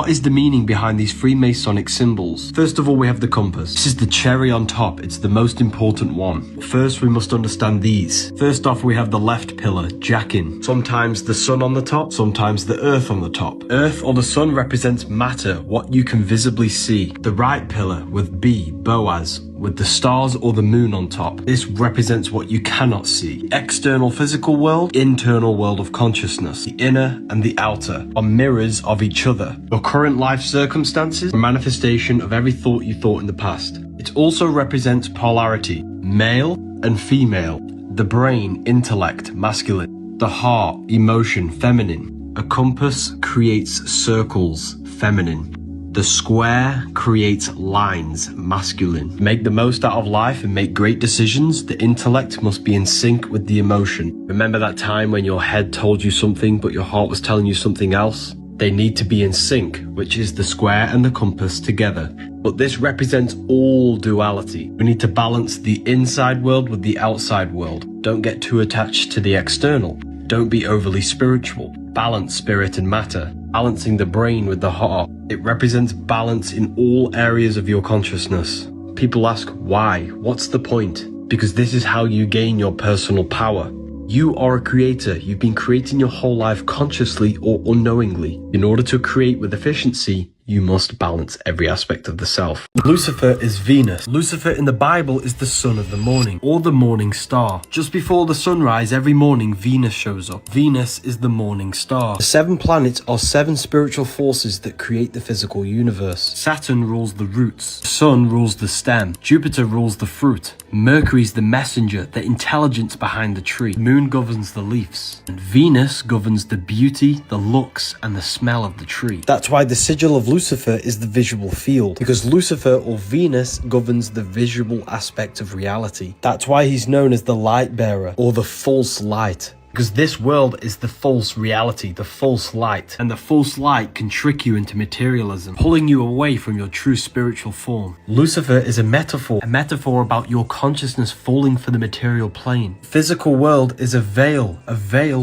What is the meaning behind these Freemasonic symbols? First of all, we have the compass. This is the cherry on top. It's the most important one. First, we must understand these. First off, we have the left pillar, jacking. Sometimes the sun on the top, sometimes the earth on the top. Earth or the sun represents matter, what you can visibly see. The right pillar with B, Boaz, with the stars or the moon on top. This represents what you cannot see. External physical world, internal world of consciousness. The inner and the outer are mirrors of each other. Your current life circumstances, a manifestation of every thought you thought in the past. It also represents polarity, male and female. The brain, intellect, masculine. The heart, emotion, feminine. A compass creates circles, feminine. The square creates lines, masculine. Make the most out of life and make great decisions. The intellect must be in sync with the emotion. Remember that time when your head told you something but your heart was telling you something else? They need to be in sync, which is the square and the compass together. But this represents all duality. We need to balance the inside world with the outside world. Don't get too attached to the external. Don't be overly spiritual. Balance spirit and matter. Balancing the brain with the heart. It represents balance in all areas of your consciousness. People ask why? What's the point? Because this is how you gain your personal power. You are a creator. You've been creating your whole life consciously or unknowingly. In order to create with efficiency, you must balance every aspect of the self. Lucifer is Venus. Lucifer in the Bible is the son of the morning, or the morning star. Just before the sunrise every morning, Venus shows up. Venus is the morning star. The 7 planets are 7 spiritual forces that create the physical universe. Saturn rules the roots. The sun rules the stem. Jupiter rules the fruit. Mercury's the messenger, the intelligence behind the tree. The moon governs the leaves. And Venus governs the beauty, the looks, and the smell of the tree. That's why the sigil of Lucifer is the visual field, because Lucifer or Venus governs the visual aspect of reality. That's why he's known as the light bearer or the false light. Because this world is the false reality, the false light. And the false light can trick you into materialism, pulling you away from your true spiritual form. Lucifer is a metaphor about your consciousness falling for the material plane. Physical world is a veil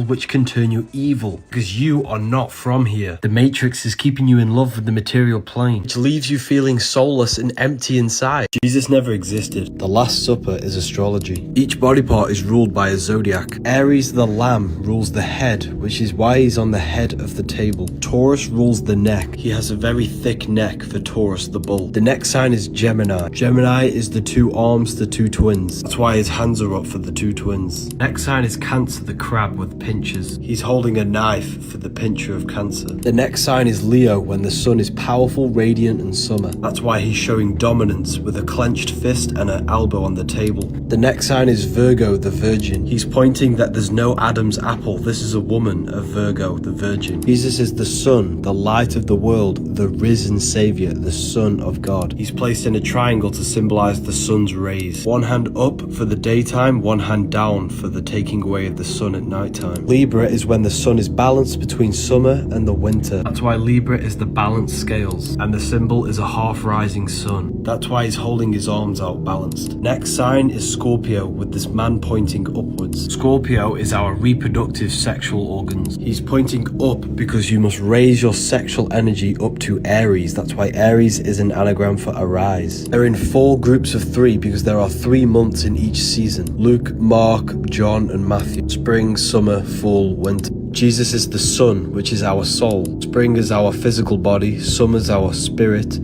which can turn you evil, because you are not from here. The matrix is keeping you in love with the material plane, which leaves you feeling soulless and empty inside. Jesus never existed. The Last Supper is astrology. Each body part is ruled by a zodiac. Aries, the lamb, rules the head, which is why he's on the head of the table. Taurus rules the neck. He has a very thick neck for Taurus the bull. The next sign is Gemini. Gemini is the 2 arms, the 2 twins. That's why his hands are up for the 2 twins. Next sign is Cancer, the crab with pinchers. He's holding a knife for the pincher of Cancer. The next sign is Leo, when the sun is powerful, radiant, and summer. That's why he's showing dominance with a clenched fist and an elbow on the table. The next sign is Virgo, the virgin. He's pointing that there's no Adam's apple. This is a woman, a Virgo, the virgin. Jesus is the sun, the light of the world, the risen savior, the son of God. He's placed in a triangle to symbolize the sun's rays. One hand up for the daytime, one hand down for the taking away of the sun at nighttime. Libra is when the sun is balanced between summer and the winter. That's why Libra is the balanced scales, and the symbol is a half rising sun. That's why he's holding his arms out balanced. Next sign is Scorpio, with this man pointing upwards. Scorpio is our reproductive sexual organs. He's pointing up because you must raise your sexual energy up to Aries. That's why Aries is an anagram for arise. They're in 4 groups of 3 because there are 3 months in each season. Luke, Mark, John, and Matthew. Spring, summer, fall, winter. Jesus is the sun, which is our soul. Spring is our physical body. Summer is our spirit.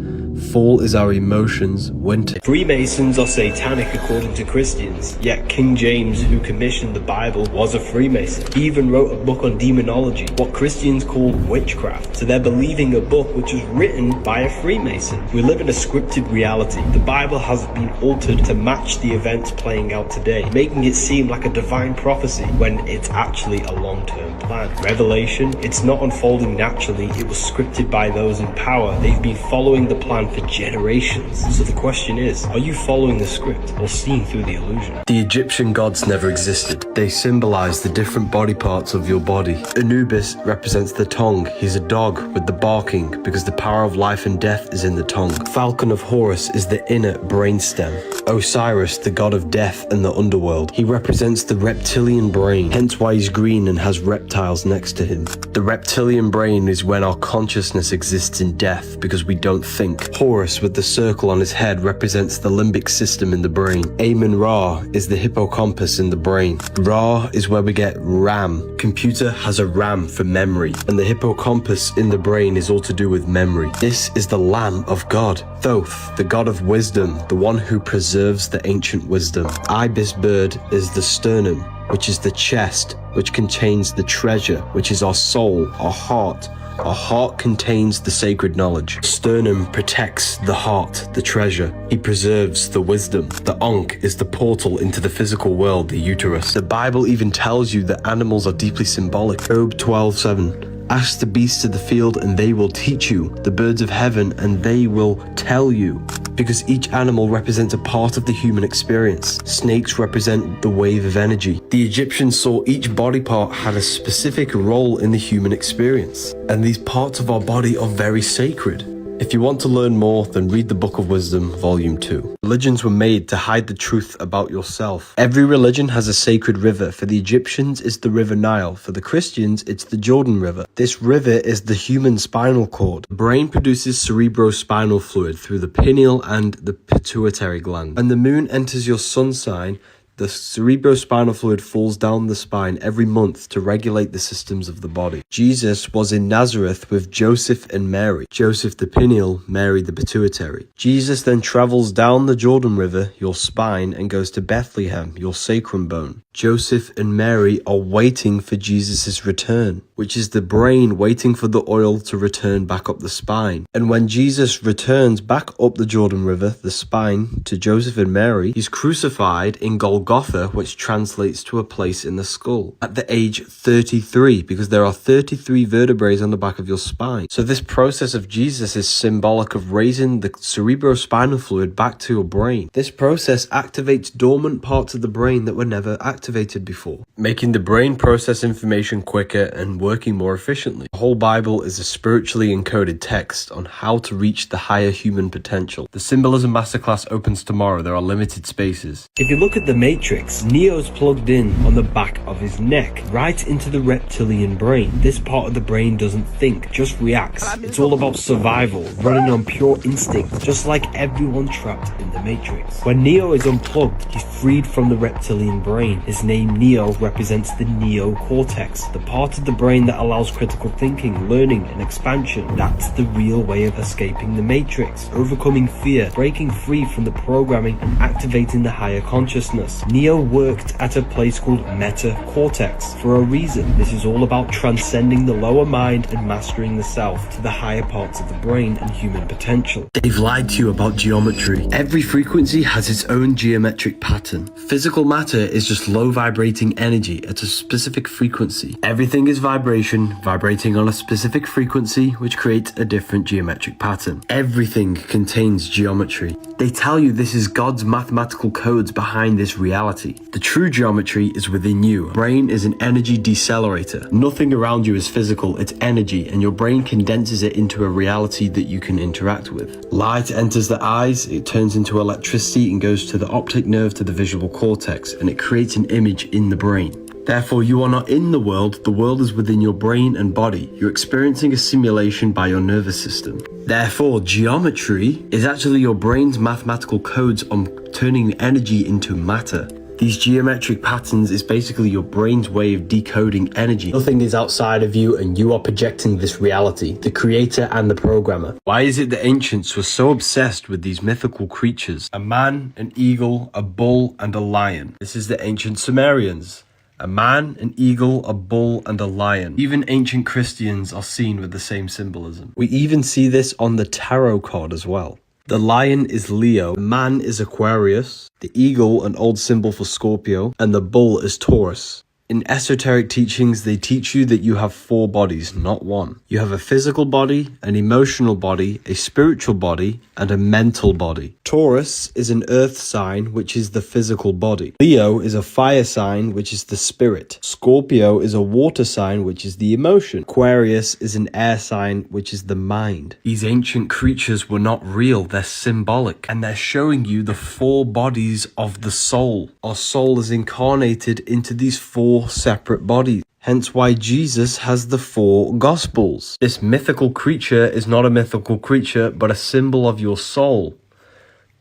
Fall is our emotions, winter. Freemasons are satanic according to Christians, yet King James, who commissioned the Bible, was a Freemason. He even wrote a book on demonology, what Christians call witchcraft. So they're believing a book which was written by a Freemason. We live in a scripted reality. The Bible has been altered to match the events playing out today, making it seem like a divine prophecy when it's actually a long-term plan. Revelation, it's not unfolding naturally, it was scripted by those in power. They've been following the plan for generations. So the question is, are you following the script or seeing through the illusion? The Egyptian gods never existed. They symbolize the different body parts of your body. Anubis represents the tongue. He's a dog with the barking because the power of life and death is in the tongue. Falcon of Horus is the inner brainstem. Osiris, the god of death and the underworld. He represents the reptilian brain, hence why he's green and has reptiles next to him. The reptilian brain is when our consciousness exists in death because we don't think. Horus, with the circle on his head, represents the limbic system in the brain. Amun-Ra is the hippocampus in the brain. Ra is where we get RAM. Computer has a RAM for memory, and the hippocampus in the brain is all to do with memory. This is the Lamb of God. Thoth, the god of wisdom, the one who preserves the ancient wisdom. Ibis bird is the sternum, which is the chest, which contains the treasure, which is our soul, our heart. Our heart contains the sacred knowledge. Sternum protects the heart, the treasure. He preserves the wisdom. The Ankh is the portal into the physical world, the uterus. The Bible even tells you that animals are deeply symbolic. Job 12:7. Ask the beasts of the field and they will teach you, the birds of heaven and they will tell you. Because each animal represents a part of the human experience. Snakes represent the wave of energy. The Egyptians saw each body part had a specific role in the human experience. And these parts of our body are very sacred. If you want to learn more, then read the Book of Wisdom, Volume 2. Religions were made to hide the truth about yourself. Every religion has a sacred river. For the Egyptians, it's the River Nile. For the Christians, it's the Jordan River. This river is the human spinal cord. The brain produces cerebrospinal fluid through the pineal and the pituitary gland. When the moon enters your sun sign, the cerebrospinal fluid falls down the spine every month to regulate the systems of the body. Jesus was in Nazareth with Joseph and Mary. Joseph the pineal, Mary the pituitary. Jesus then travels down the Jordan River, your spine, and goes to Bethlehem, your sacrum bone. Joseph and Mary are waiting for Jesus' return, which is the brain waiting for the oil to return back up the spine. And when Jesus returns back up the Jordan River, the spine, to Joseph and Mary, he's crucified in Golgotha, which translates to a place in the skull, at the age 33, because there are 33 vertebrae on the back of your spine. So this process of Jesus is symbolic of raising the cerebrospinal fluid back to your brain. This process activates dormant parts of the brain that were never activated before, making the brain process information quicker and working more efficiently. The whole Bible is a spiritually encoded text on how to reach the higher human potential. The Symbolism Masterclass opens tomorrow. There are limited spaces. If you look at the Matrix, Neo's plugged in on the back of his neck, right into the reptilian brain. This part of the brain doesn't think, just reacts. It's all about survival, running on pure instinct, just like everyone trapped in the Matrix. When Neo is unplugged, he's freed from the reptilian brain. His name Neo represents the neocortex, the part of the brain that allows critical thinking, learning, and expansion. That's the real way of escaping the Matrix, overcoming fear, breaking free from the programming, and activating the higher consciousness. Neo worked at a place called metacortex for a reason. This is all about transcending the lower mind and mastering the self to the higher parts of the brain and human potential. They've lied to you about geometry. Every frequency has its own geometric pattern. Physical matter is just low vibrating energy at a specific frequency. Everything is vibration, vibrating on a specific frequency, which creates a different geometric pattern. Everything contains geometry. They tell you this is God's mathematical codes behind this reality. The true geometry is within you. Brain is an energy decelerator. Nothing around you is physical, it's energy, and your brain condenses it into a reality that you can interact with. Light enters the eyes, it turns into electricity and goes to the optic nerve to the visual cortex, and it creates an image in the brain. Therefore, you are not in the world is within your brain and body. You're experiencing a simulation by your nervous system. Therefore, geometry is actually your brain's mathematical codes on turning energy into matter. These geometric patterns is basically your brain's way of decoding energy. Nothing is outside of you and you are projecting this reality, the creator and the programmer. Why is it the ancients were so obsessed with these mythical creatures? A man, an eagle, a bull, and a lion. This is the ancient Sumerians. A man, an eagle, a bull, and a lion. Even ancient Christians are seen with the same symbolism. We even see this on the tarot card as well. The lion is Leo, the man is Aquarius, the eagle an old symbol for Scorpio, and the bull is Taurus. In esoteric teachings, they teach you that you have 4 bodies, not 1. You have a physical body, an emotional body, a spiritual body, and a mental body. Taurus is an earth sign, which is the physical body. Leo is a fire sign, which is the spirit. Scorpio is a water sign, which is the emotion. Aquarius is an air sign, which is the mind. These ancient creatures were not real, they're symbolic, and they're showing you the 4 bodies of the soul. Our soul is incarnated into these 4 separate bodies. Hence why Jesus has the 4 Gospels. This mythical creature is not a mythical creature, but a symbol of your soul.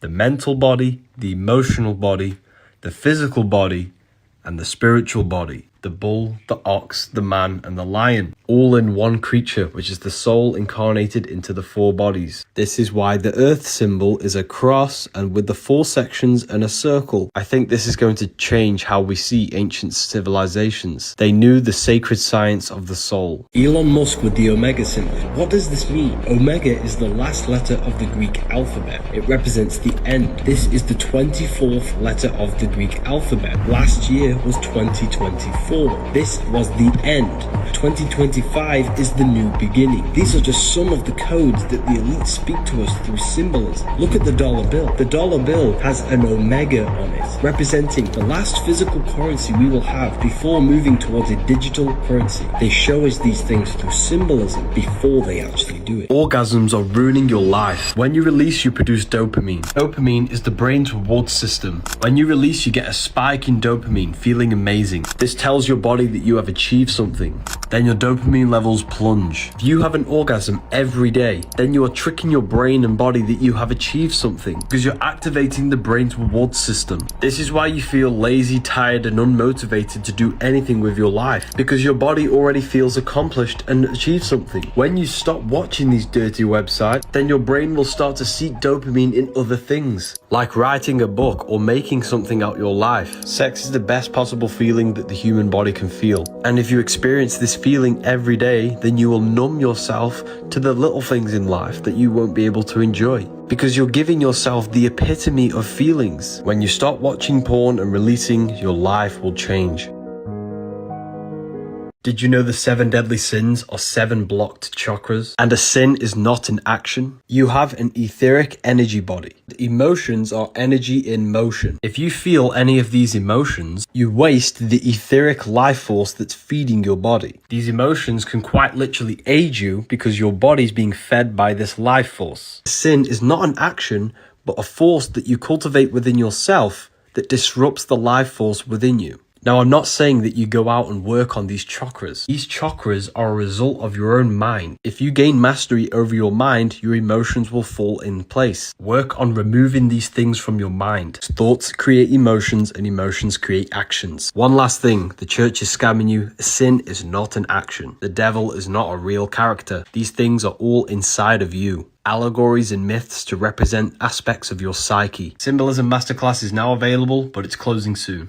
The mental body, the emotional body, the physical body, and the spiritual body. The bull, the ox, the man, and the lion, all in one creature, which is the soul incarnated into the 4 bodies. This is why the earth symbol is a cross and with the 4 sections and a circle. I think this is going to change how we see ancient civilizations. They knew the sacred science of the soul. Elon Musk with the Omega symbol. What does this mean? Omega is the last letter of the Greek alphabet. It represents the end. This is the 24th letter of the Greek alphabet. Last year was 2024. This was the end. 2025 is the new beginning. These are just some of the codes that the elite speak to us through symbolism. Look at the dollar bill. The dollar bill has an omega on it, representing the last physical currency we will have before moving towards a digital currency. They show us these things through symbolism before they actually do it. Orgasms are ruining your life. When you release, you produce dopamine. Dopamine is the brain's reward system. When you release, you get a spike in dopamine, feeling amazing. This tells your body that you have achieved something. Then your dopamine levels plunge. If you have an orgasm every day, then you are tricking your brain and body that you have achieved something because you're activating the brain's reward system. This is why you feel lazy, tired, and unmotivated to do anything with your life, because your body already feels accomplished and achieved something. When you stop watching these dirty websites, then your brain will start to seek dopamine in other things, like writing a book or making something out your life. Sex is the best possible feeling that the human body can feel. And if you experience this feeling every day, then you will numb yourself to the little things in life that you won't be able to enjoy, because you're giving yourself the epitome of feelings. When you stop watching porn and releasing, your life will change. Did you know the 7 deadly sins are 7 blocked chakras? And a sin is not an action. You have an etheric energy body. The emotions are energy in motion. If you feel any of these emotions, you waste the etheric life force that's feeding your body. These emotions can quite literally aid you because your body's being fed by this life force. Sin is not an action, but a force that you cultivate within yourself that disrupts the life force within you. Now, I'm not saying that you go out and work on these chakras. These chakras are a result of your own mind. If you gain mastery over your mind, your emotions will fall in place. Work on removing these things from your mind. Thoughts create emotions and emotions create actions. One last thing, the church is scamming you. Sin is not an action. The devil is not a real character. These things are all inside of you. Allegories and myths to represent aspects of your psyche. Symbolism Masterclass is now available, but it's closing soon.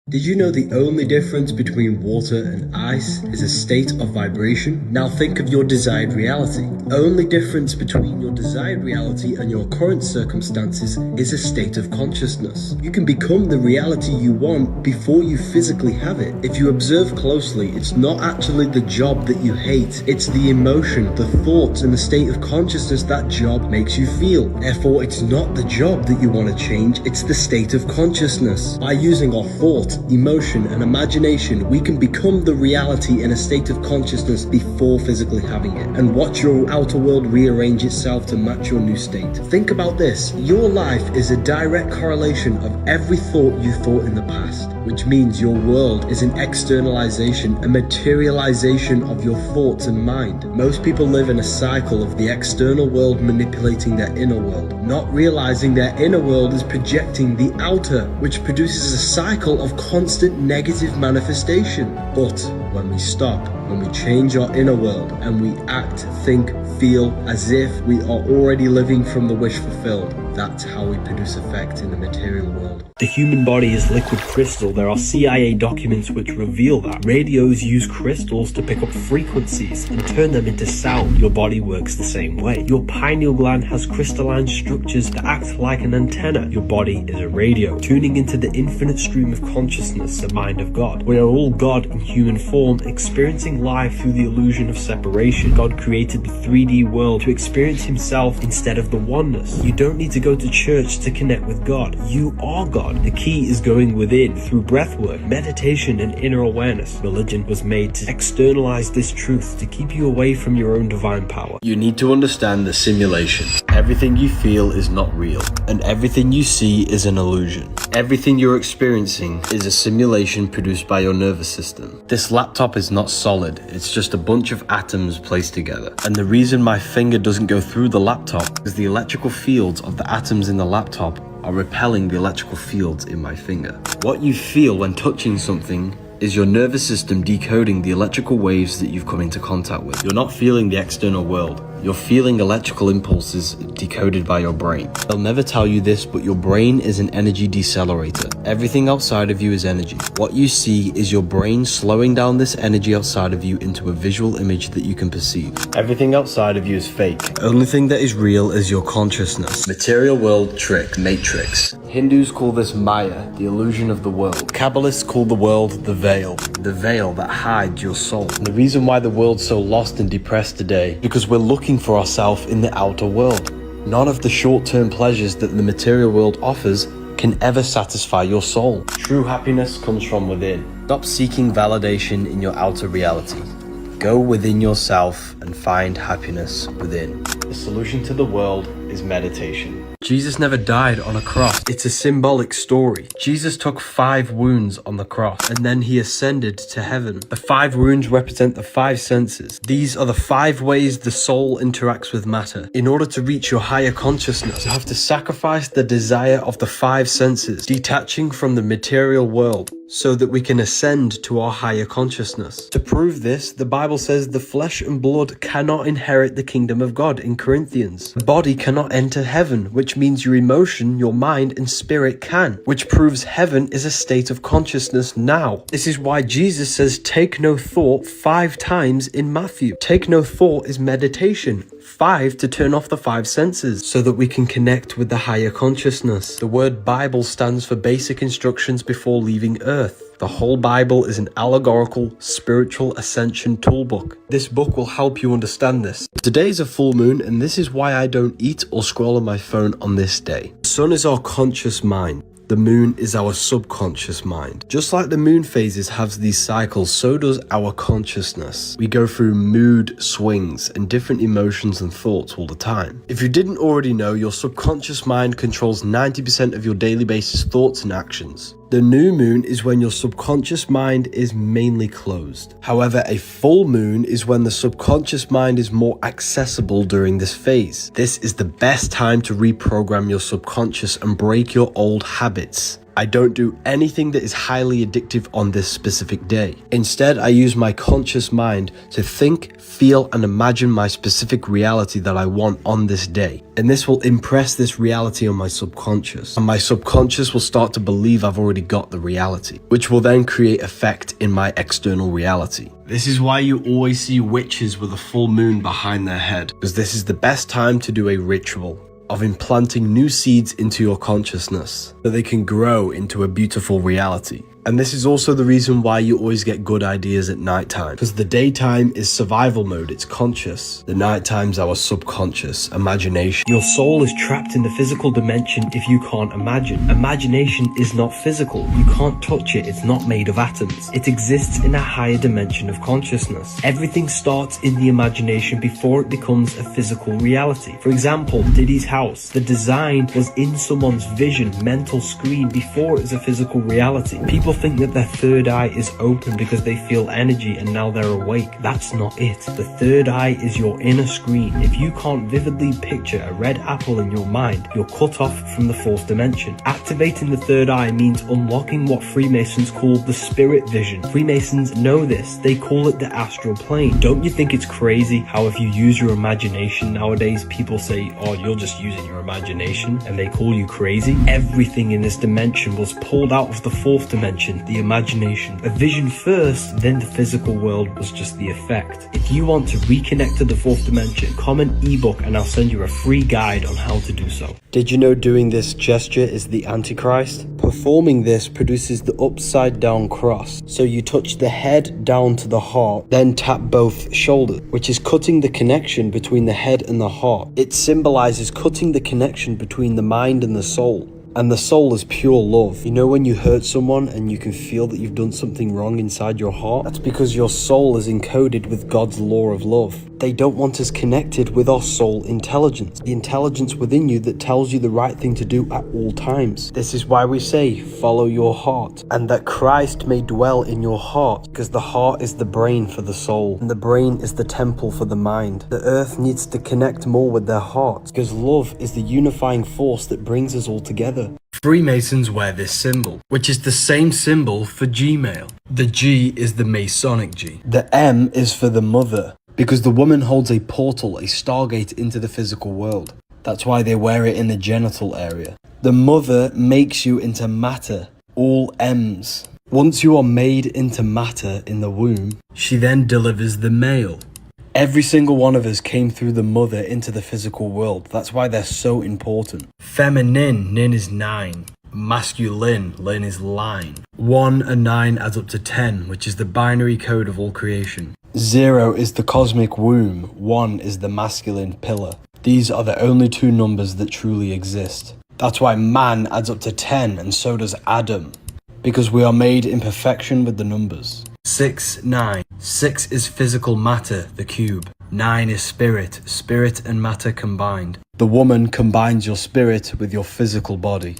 Did you know the only difference between water and ice is a state of vibration? Now think of your desired reality. The only difference between your desired reality and your current circumstances is a state of consciousness. You can become the reality you want before you physically have it. If you observe closely, it's not actually the job that you hate. It's the emotion, the thoughts, and the state of consciousness that job makes you feel. Therefore, it's not the job that you want to change, it's the state of consciousness. By using our thought, emotion, and imagination, we can become the reality in a state of consciousness before physically having it, and watch your outer world rearrange itself to match your new state. Think about this. Your life is a direct correlation of every thought you thought in the past, which means your world is an externalization, a materialization of your thoughts and mind. Most people live in a cycle of the external world manipulating their inner world, not realizing their inner world is projecting the outer, which produces a cycle of constant negative manifestation. But when we stop, when we change our inner world and we act, think, feel as if we are already living from the wish fulfilled, That's how we produce effect in the material world. The human body is liquid crystal. There are CIA documents which reveal that. Radios use crystals to pick up frequencies and turn them into sound. Your body works the same way. Your pineal gland has crystalline structures that act like an antenna. Your body is a radio, tuning into the infinite stream of consciousness, the mind of God. We are all God in human form, experiencing life through the illusion of separation. God created the 3D world to experience himself instead of the oneness. You don't need to go to church to connect with God. You are God. The key is going within through breathwork, meditation, and inner awareness. Religion was made to externalize this truth, to keep you away from your own divine power. You need to understand the simulation. Everything you feel is not real, and everything you see is an illusion. Everything you're experiencing is a simulation produced by your nervous system. This laptop is not solid, it's just a bunch of atoms placed together. And the reason my finger doesn't go through the laptop is the electrical fields of the atoms in the laptop are repelling the electrical fields in my finger. What you feel when touching something is your nervous system decoding the electrical waves that you've come into contact with. You're not feeling the external world. You're feeling electrical impulses decoded by your brain. They'll never tell you this, but your brain is an energy decelerator. Everything outside of you is energy. What you see is your brain slowing down this energy outside of you into a visual image that you can perceive. Everything outside of you is fake. Only thing that is real is your consciousness. Material world trick, matrix. Hindus call this Maya, the illusion of the world. Kabbalists call the world the veil that hides your soul. And the reason why the world's so lost and depressed today, because we're looking for ourselves in the outer world. None of the short-term pleasures that the material world offers can ever satisfy your soul. True happiness comes from within. Stop seeking validation in your outer reality. Go within yourself and find happiness within. The solution to the world is meditation. Jesus never died on a cross. It's a symbolic story. Jesus took 5 wounds on the cross and then he ascended to heaven. The 5 wounds represent the 5 senses. These are the 5 ways the soul interacts with matter. In order to reach your higher consciousness, you have to sacrifice the desire of the 5 senses, detaching from the material world, so that we can ascend to our higher consciousness. To prove this, the Bible says the flesh and blood cannot inherit the kingdom of God in Corinthians. The body cannot enter heaven, which means your emotion, your mind, and spirit can, which proves heaven is a state of consciousness now. This is why Jesus says, take no thought 5 times in Matthew. Take no thought is meditation. 5 to turn off the 5 senses so that we can connect with the higher consciousness. The word Bible stands for basic instructions before leaving Earth. The whole Bible is an allegorical, spiritual ascension toolbook. This book will help you understand this. Today is a full moon, and this is why I don't eat or scroll on my phone on this day. The sun is our conscious mind. The moon is our subconscious mind. Just like the moon phases have these cycles, so does our consciousness. We go through mood swings and different emotions and thoughts all the time. If you didn't already know, your subconscious mind controls 90% of your daily basis thoughts and actions. The new moon is when your subconscious mind is mainly closed. However, a full moon is when the subconscious mind is more accessible during this phase. This is the best time to reprogram your subconscious and break your old habits. I don't do anything that is highly addictive on this specific day. Instead, I use my conscious mind to think, feel, and imagine my specific reality that I want on this day. And this will impress this reality on my subconscious. And my subconscious will start to believe I've already got the reality, which will then create effect in my external reality. This is why you always see witches with a full moon behind their head, because this is the best time to do a ritual of implanting new seeds into your consciousness so they can grow into a beautiful reality. And this is also the reason why you always get good ideas at nighttime, because the daytime is survival mode, it's conscious. The nighttime's our subconscious, imagination. Your soul is trapped in the physical dimension if you can't imagine. Imagination is not physical. You can't touch it. It's not made of atoms. It exists in a higher dimension of consciousness. Everything starts in the imagination before it becomes a physical reality. For example, Diddy's house. The design was in someone's vision, mental screen before it was a physical reality. People People think that their third eye is open because they feel energy and now they're awake. That's not it. The third eye is your inner screen. If you can't vividly picture a red apple in your mind, you're cut off from the fourth dimension. Activating the third eye means unlocking what Freemasons call the spirit vision. Freemasons know this. They call it the astral plane. Don't you think it's crazy how if you use your imagination nowadays, people say, oh, you're just using your imagination, and they call you crazy? Everything in this dimension was pulled out of the fourth dimension, the imagination. A vision first, then the physical world was just the effect. If you want to reconnect to the fourth dimension, comment ebook and I'll send you a free guide on how to do so. Did you know doing this gesture is the Antichrist? Performing this produces the upside down cross. So you touch the head down to the heart, then tap both shoulders, which is cutting the connection between the head and the heart. It symbolizes cutting the connection between the mind and the soul. And the soul is pure love. You know when you hurt someone and you can feel that you've done something wrong inside your heart? That's because your soul is encoded with God's law of love. They don't want us connected with our soul intelligence, the intelligence within you that tells you the right thing to do at all times. This is why we say, follow your heart, and that Christ may dwell in your heart, because the heart is the brain for the soul, and the brain is the temple for the mind. The earth needs to connect more with their heart, because love is the unifying force that brings us all together. Freemasons wear this symbol, which is the same symbol for Gmail. The G is the Masonic G. The M is for the mother, because the woman holds a portal, a stargate into the physical world. That's why they wear it in the genital area. The mother makes you into matter, all M's. Once you are made into matter in the womb, she then delivers the male. Every single one of us came through the mother into the physical world. That's why they're so important. Feminine, nin is 9. Masculine, lin is line. 1 and 9 adds up to 10, which is the binary code of all creation. 0 is the cosmic womb. 1 is the masculine pillar. These are the only two numbers that truly exist. That's why man adds up to 10, and so does Adam. Because we are made in perfection with the numbers. 6, 9. 6 is physical matter, the cube. 9 is spirit, spirit and matter combined. The woman combines your spirit with your physical body.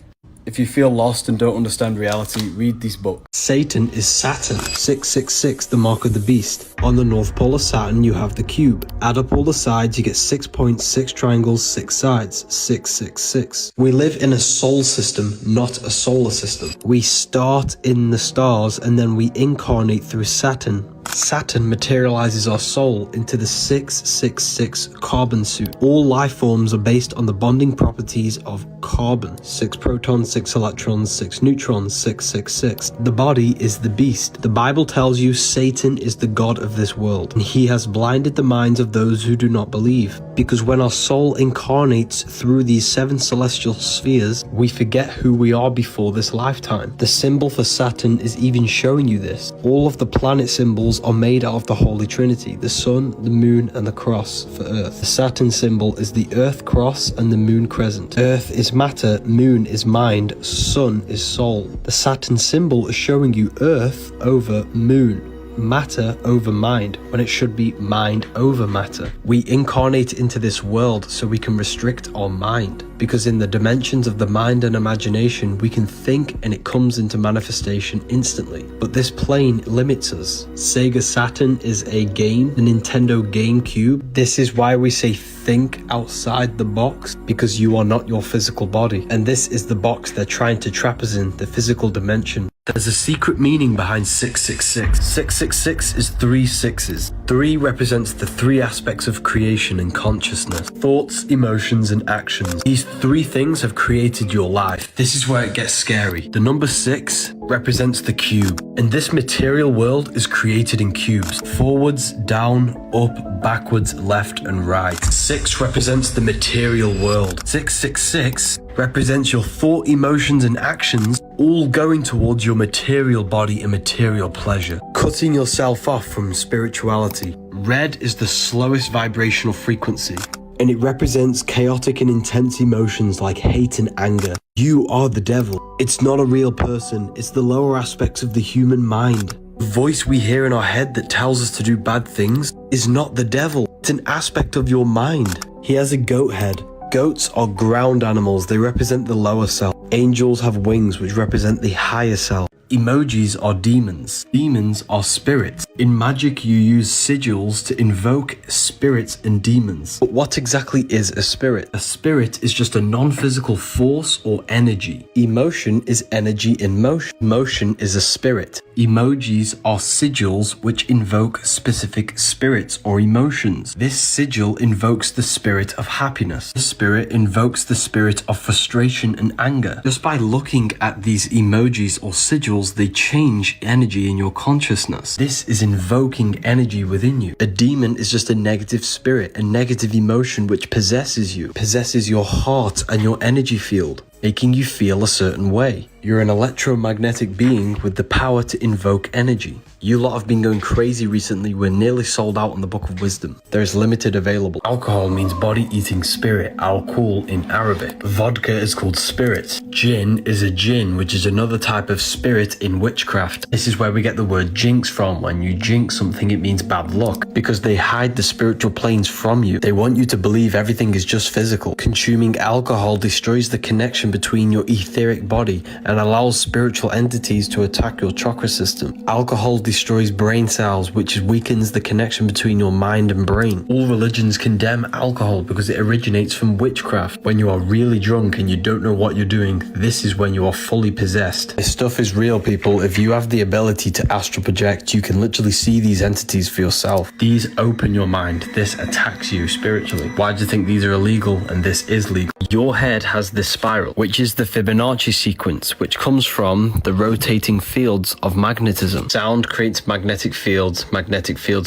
If you feel lost and don't understand reality, read these books. Satan is Saturn. 666, the mark of the beast. On the North Pole of Saturn, you have the cube. Add up all the sides, you get 6 points, 6 triangles, 6 sides. 666. We live in a soul system, not a solar system. We start in the stars and then we incarnate through Saturn. Saturn materializes our soul into the 666 carbon suit. All life forms are based on the bonding properties of carbon. 6 protons, 6 electrons, 6 neutrons, 666. The body is the beast. The Bible tells you Satan is the god of this world, and he has blinded the minds of those who do not believe. Because when our soul incarnates through these 7 celestial spheres, we forget who we are before this lifetime. The symbol for Saturn is even showing you this. All of the planet symbols are made out of the Holy Trinity, the sun, the moon, and the cross for Earth. The Saturn symbol is the Earth cross and the moon crescent. Earth is matter, moon is mind, sun is soul. The Saturn symbol is showing you Earth over moon, matter over mind, when it should be mind over matter. We incarnate into this world so we can restrict our mind, because in the dimensions of the mind and imagination we can think and it comes into manifestation instantly. But this plane limits us. Sega Saturn is a game, the Nintendo GameCube. This is why we say think outside the box, because you are not your physical body, and this is the box they're trying to trap us in, the physical dimension. There's a secret meaning behind 666. 666 is 3 sixes. 3 represents the 3 aspects of creation and consciousness: thoughts, emotions, and actions. These 3 things have created your life. This is where it gets scary. The number 6 represents the cube, and this material world is created in cubes: forwards, down, up, backwards, left, and right. 6 represents the material world. 666 represents your thought, emotions, and actions, all going towards your material body and material pleasure, cutting yourself off from spirituality. Red is the slowest vibrational frequency, and it represents chaotic and intense emotions like hate and anger. You are the devil. It's not a real person, it's the lower aspects of the human mind. The voice we hear in our head that tells us to do bad things is not the devil, it's an aspect of your mind. He has a goat head. Goats are ground animals, they represent the lower self. Angels have wings, which represent the higher self. Emojis are demons. Demons are spirits. In magic, you use sigils to invoke spirits and demons. But what exactly is a spirit? A spirit is just a non-physical force or energy. Emotion is energy in motion. Motion is a spirit. Emojis are sigils which invoke specific spirits or emotions. This sigil invokes the spirit of happiness. The spirit invokes the spirit of frustration and anger. Just by looking at these emojis or sigils, they change energy in your consciousness. This is invoking energy within you. A demon is just a negative spirit, a negative emotion which possesses you, possesses your heart and your energy field, making you feel a certain way. You're an electromagnetic being with the power to invoke energy. You lot have been going crazy recently. We're nearly sold out on the Book of Wisdom. There is limited available. Alcohol means body-eating spirit, alcohol in Arabic. Vodka is called spirit. Jinn is a jinn, which is another type of spirit in witchcraft. This is where we get the word jinx from. When you jinx something, it means bad luck, because they hide the spiritual planes from you. They want you to believe everything is just physical. Consuming alcohol destroys the connection between your etheric body and allows spiritual entities to attack your chakra system. Alcohol destroys brain cells, which weakens the connection between your mind and brain. All religions condemn alcohol because it originates from witchcraft. When you are really drunk and you don't know what you're doing, this is when you are fully possessed. This stuff is real, people. If you have the ability to astral project, you can literally see these entities for yourself. These open your mind. This attacks you spiritually. Why do you think these are illegal and this is legal? Your head has this spiral, which is the Fibonacci sequence, which comes from the rotating fields of magnetism. Sound creates magnetic fields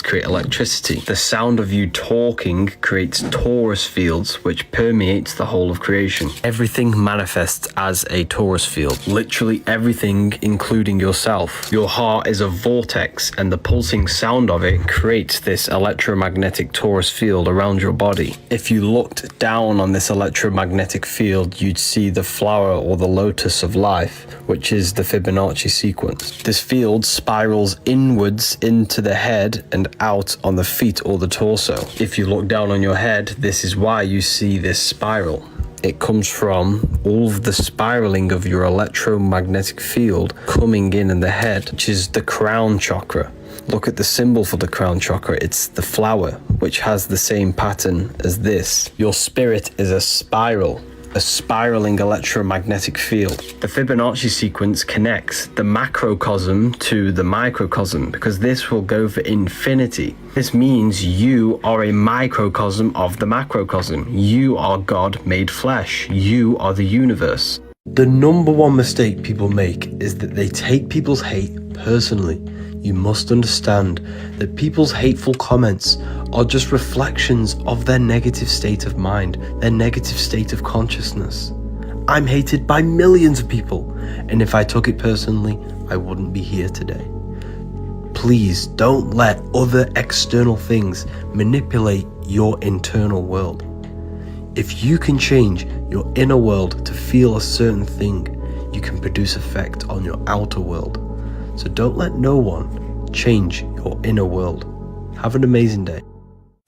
create electricity. The sound of you talking creates torus fields, which permeates the whole of creation. Everything manifests as a torus field. Literally everything, including yourself. Your heart is a vortex, and the pulsing sound of it creates this electromagnetic torus field around your body. If you looked down on this electromagnetic field, you'd see the flower or the lotus of life, which is the Fibonacci sequence. This field spirals inwards into the head and out on the feet or the torso. If you look down on your head, this is why you see this spiral. It comes from all of the spiraling of your electromagnetic field coming in the head, which is the crown chakra. Look at the symbol for the crown chakra. It's the flower, which has the same pattern as this. Your spirit is a spiral, a spiraling electromagnetic field. The Fibonacci sequence connects the macrocosm to the microcosm, because this will go for infinity. This means you are a microcosm of the macrocosm. You are God made flesh. You are the universe. The number one mistake people make is that they take people's hate personally. You must understand that people's hateful comments are just reflections of their negative state of mind, their negative state of consciousness. I'm hated by millions of people, and if I took it personally, I wouldn't be here today. Please don't let other external things manipulate your internal world. If you can change your inner world to feel a certain thing, you can produce effect on your outer world. So don't let no one change your inner world. Have an amazing day.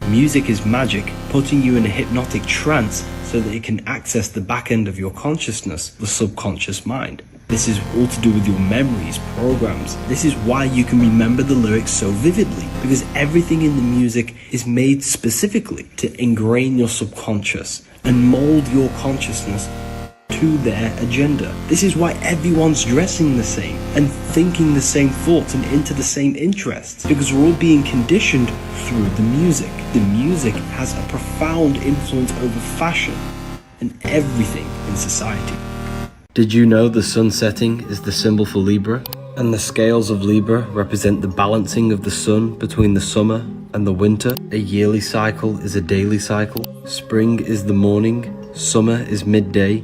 Music is magic, putting you in a hypnotic trance so that it can access the back end of your consciousness, the subconscious mind. This is all to do with your memories, programs. This is why you can remember the lyrics so vividly, because everything in the music is made specifically to ingrain your subconscious and mold your consciousness to their agenda. This is why everyone's dressing the same and thinking the same thoughts and into the same interests, because we're all being conditioned through the music. The music has a profound influence over fashion and everything in society. Did you know the sun setting is the symbol for Libra? And the scales of Libra represent the balancing of the sun between the summer and the winter. A yearly cycle is a daily cycle. Spring is the morning, summer is midday,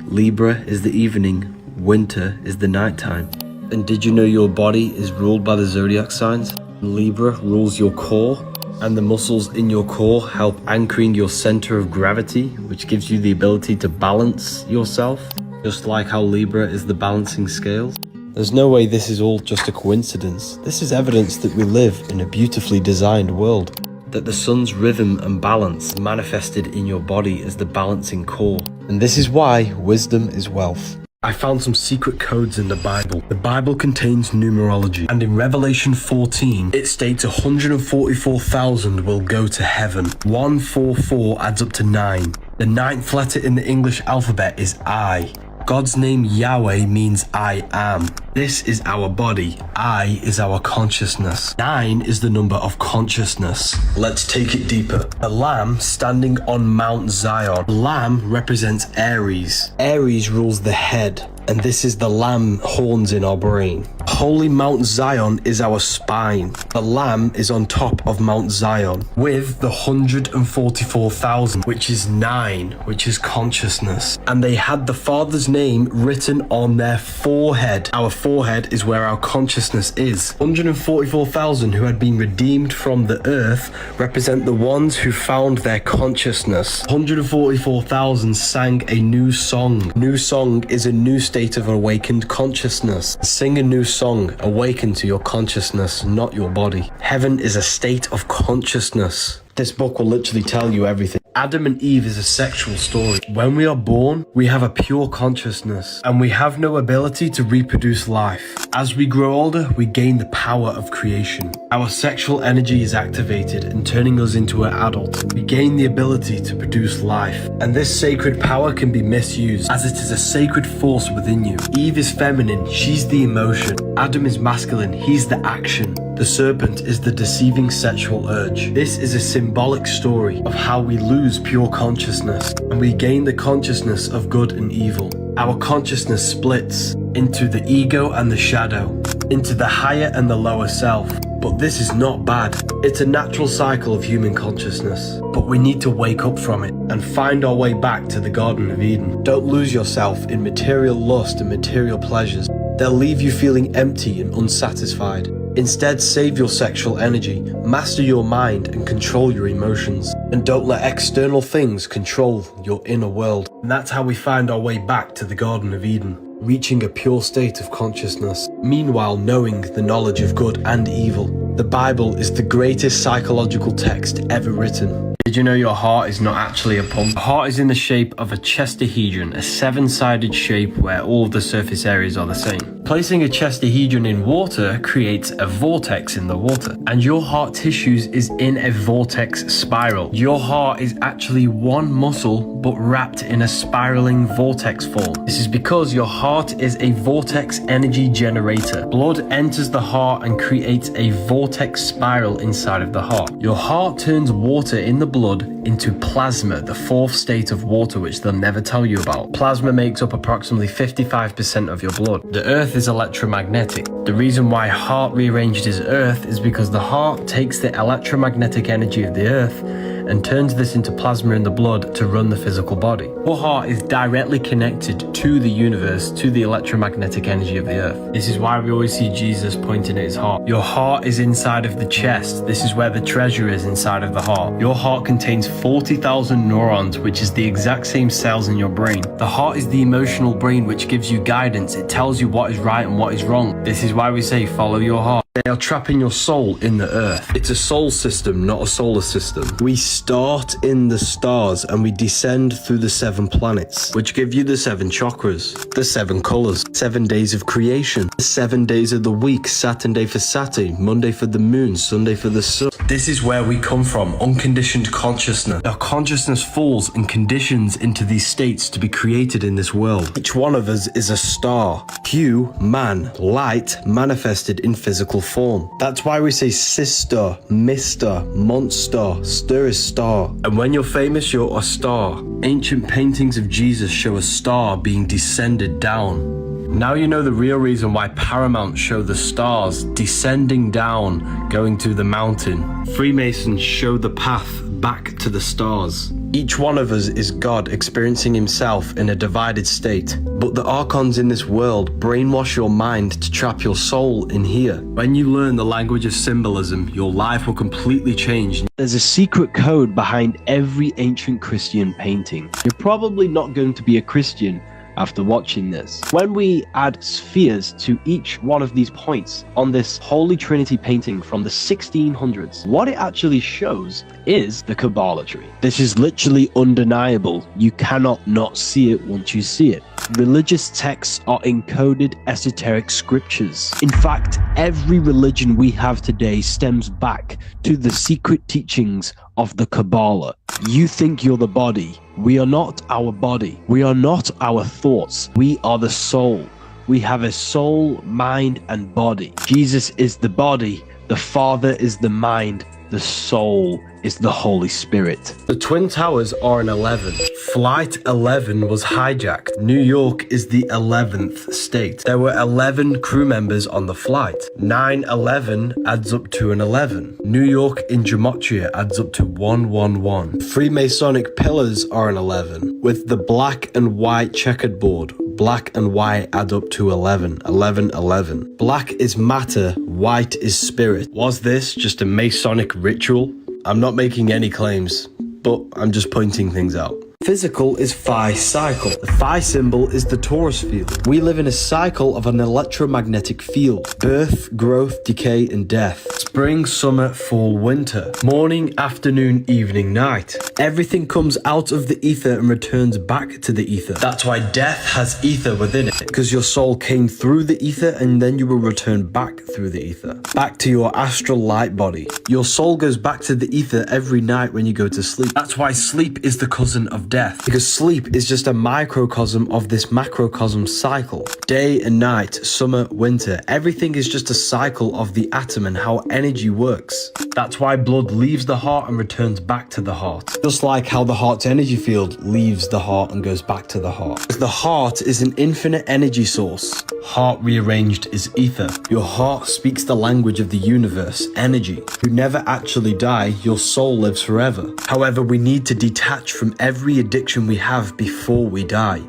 Libra is the evening, winter is the nighttime. And did you know your body is ruled by the zodiac signs? Libra rules your core, and the muscles in your core help anchoring your center of gravity, which gives you the ability to balance yourself, just like how Libra is the balancing scales. There's no way this is all just a coincidence. This is evidence that we live in a beautifully designed world, that the sun's rhythm and balance manifested in your body as the balancing core. And this is why wisdom is wealth. I found some secret codes in the Bible. The Bible contains numerology, and in Revelation 14, it states 144,000 will go to heaven. 144 adds up to 9. The ninth letter in the English alphabet is I. God's name Yahweh means I am. This is our body. I is our consciousness. 9 is the number of consciousness. Let's take it deeper. A lamb standing on Mount Zion. Lamb represents Aries. Aries rules the head, and this is the lamb horns in our brain. Holy Mount Zion is our spine. The lamb is on top of Mount Zion with the 144,000, which is 9, which is consciousness. And they had the Father's name written on their forehead. Our forehead is where our consciousness is. 144,000 who had been redeemed from the earth represent the ones who found their consciousness. 144,000 sang a new song. New song is a new state of awakened consciousness. Sing a new song, awaken to your consciousness, not your body. Heaven is a state of consciousness. This book will literally tell you everything. Adam and Eve is a sexual story. When we are born, we have a pure consciousness, and we have no ability to reproduce life. As we grow older, we gain the power of creation. Our sexual energy is activated and turning us into an adult. We gain the ability to produce life, and this sacred power can be misused, as it is a sacred force within you. Eve is feminine, she's the emotion. Adam is masculine, he's the action. The serpent is the deceiving sexual urge. This is a symbolic story of how we lose pure consciousness and we gain the consciousness of good and evil. Our consciousness splits into the ego and the shadow, into the higher and the lower self. But this is not bad. It's a natural cycle of human consciousness. But we need to wake up from it and find our way back to the Garden of Eden. Don't lose yourself in material lust and material pleasures. They'll leave you feeling empty and unsatisfied. Instead, save your sexual energy, master your mind and control your emotions. And don't let external things control your inner world. And that's how we find our way back to the Garden of Eden, reaching a pure state of consciousness. Meanwhile, knowing the knowledge of good and evil. The Bible is the greatest psychological text ever written. Did you know your heart is not actually a pump? The heart is in the shape of a chestahedron, a 7-sided shape where all of the surface areas are the same. Placing a chestahedron in water creates a vortex in the water, and your heart tissues is in a vortex spiral. Your heart is actually one muscle but wrapped in a spiraling vortex form. This is because your heart is a vortex energy generator. Blood enters the heart and creates a vortex spiral inside of the heart. Your heart turns water in the blood into plasma, the fourth state of water, which they'll never tell you about. Plasma makes up approximately 55% of your blood. The earth is electromagnetic. The reason why heart rearranged is earth is because the heart takes the electromagnetic energy of the earth and turns this into plasma in the blood to run the physical body. Your heart is directly connected to the universe, to the electromagnetic energy of the earth. This is why we always see Jesus pointing at his heart. Your heart is inside of the chest. This is where the treasure is, inside of the heart. Your heart contains 40,000 neurons, which is the exact same cells in your brain. The heart is the emotional brain which gives you guidance. It tells you what is right and what is wrong. This is why we say follow your heart. They are trapping your soul in the earth. It's a soul system, not a solar system. We start in the stars and we descend through the 7 planets, which give you the 7 chakras, the 7 colors, 7 days of creation, the 7 days of the week, Saturday for Saturn, Monday for the moon, Sunday for the sun. This is where we come from, unconditioned consciousness. Our consciousness falls and conditions into these states to be created in this world. Each one of us is a star. Hue, man, light, manifested in physical form. That's why we say sister, mister, monster, stir is star. And when you're famous, you're a star. Ancient paintings of Jesus show a star being descended down. Now you know the real reason why Paramount show the stars descending down, going to the mountain. Freemasons show the path back to the stars. Each one of us is God experiencing himself in a divided state. But the archons in this world brainwash your mind to trap your soul in here. When you learn the language of symbolism, your life will completely change. There's a secret code behind every ancient Christian painting. You're probably not going to be a Christian after watching this. When we add spheres to each one of these points on this Holy Trinity painting from the 1600s, what it actually shows is the Kabbalah tree. This is literally undeniable. You cannot not see it once you see it. Religious texts are encoded esoteric scriptures. In fact, every religion we have today stems back to the secret teachings of the Kabbalah. You think you're the body. We are not our body. We are not our thoughts. We are the soul. We have a soul, mind, and body. Jesus is the body. The Father is the mind. The soul is the Holy Spirit. The Twin Towers are an 11. Flight 11 was hijacked. New York is the 11th state. There were 11 crew members on the flight. 9/11 adds up to an 11. New York in gematria adds up to 111. Freemasonic pillars are an 11. With the black and white checkered board, black and white add up to 11. 11, 11. Black is matter, white is spirit. Was this just a Masonic ritual? I'm not making any claims, but I'm just pointing things out. Physical is phi cycle. The phi symbol is the torus field. We live in a cycle of an electromagnetic field. Birth, growth, decay, and death. Spring, summer, fall, winter. Morning, afternoon, evening, night. Everything comes out of the ether and returns back to the ether. That's why death has ether within it, because your soul came through the ether and then you will return back through the ether. Back to your astral light body. Your soul goes back to the ether every night when you go to sleep. That's why sleep is the cousin of death, because sleep is just a microcosm of this macrocosm cycle. Day and night, summer, winter, everything is just a cycle of the atom and how energy works. That's why blood leaves the heart and returns back to the heart. Just like how the heart's energy field leaves the heart and goes back to the heart. The heart is an infinite energy source. Heart rearranged is ether. Your heart speaks the language of the universe, energy. You never actually die, your soul lives forever. However, we need to detach from every addiction we have before we die.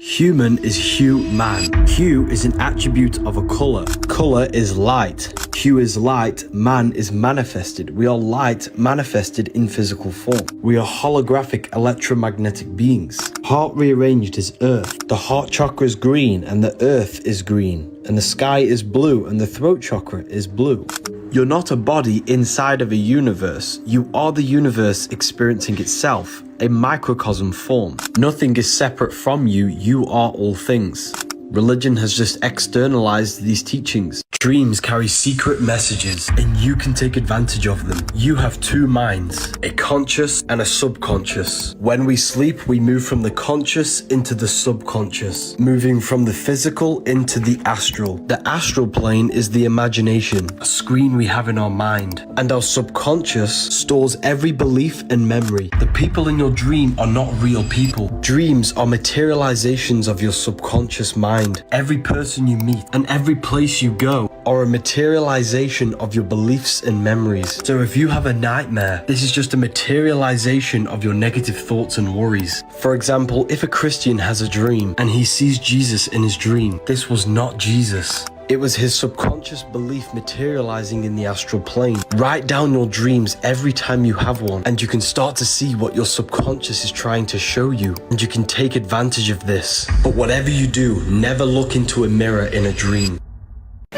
Human is hue-man. Hue is an attribute of a color. Color is light. Hue is light. Man is manifested. We are light manifested in physical form. We are holographic electromagnetic beings. Heart rearranged is earth. The heart chakra is green and the earth is green. And the sky is blue and the throat chakra is blue. You're not a body inside of a universe. You are the universe experiencing itself, a microcosm form. Nothing is separate from you. You are all things. Religion has just externalized these teachings. Dreams carry secret messages, and you can take advantage of them. You have two minds, a conscious and a subconscious. When we sleep, we move from the conscious into the subconscious, moving from the physical into the astral. The astral plane is the imagination, a screen we have in our mind, and our subconscious stores every belief and memory. The people in your dream are not real people. Dreams are materializations of your subconscious mind. Every person you meet and every place you go are a materialization of your beliefs and memories. So if you have a nightmare, this is just a materialization of your negative thoughts and worries. For example, if a Christian has a dream and he sees Jesus in his dream, this was not Jesus. It was his subconscious belief materializing in the astral plane. Write down your dreams every time you have one, and you can start to see what your subconscious is trying to show you, and you can take advantage of this. But whatever you do, never look into a mirror in a dream.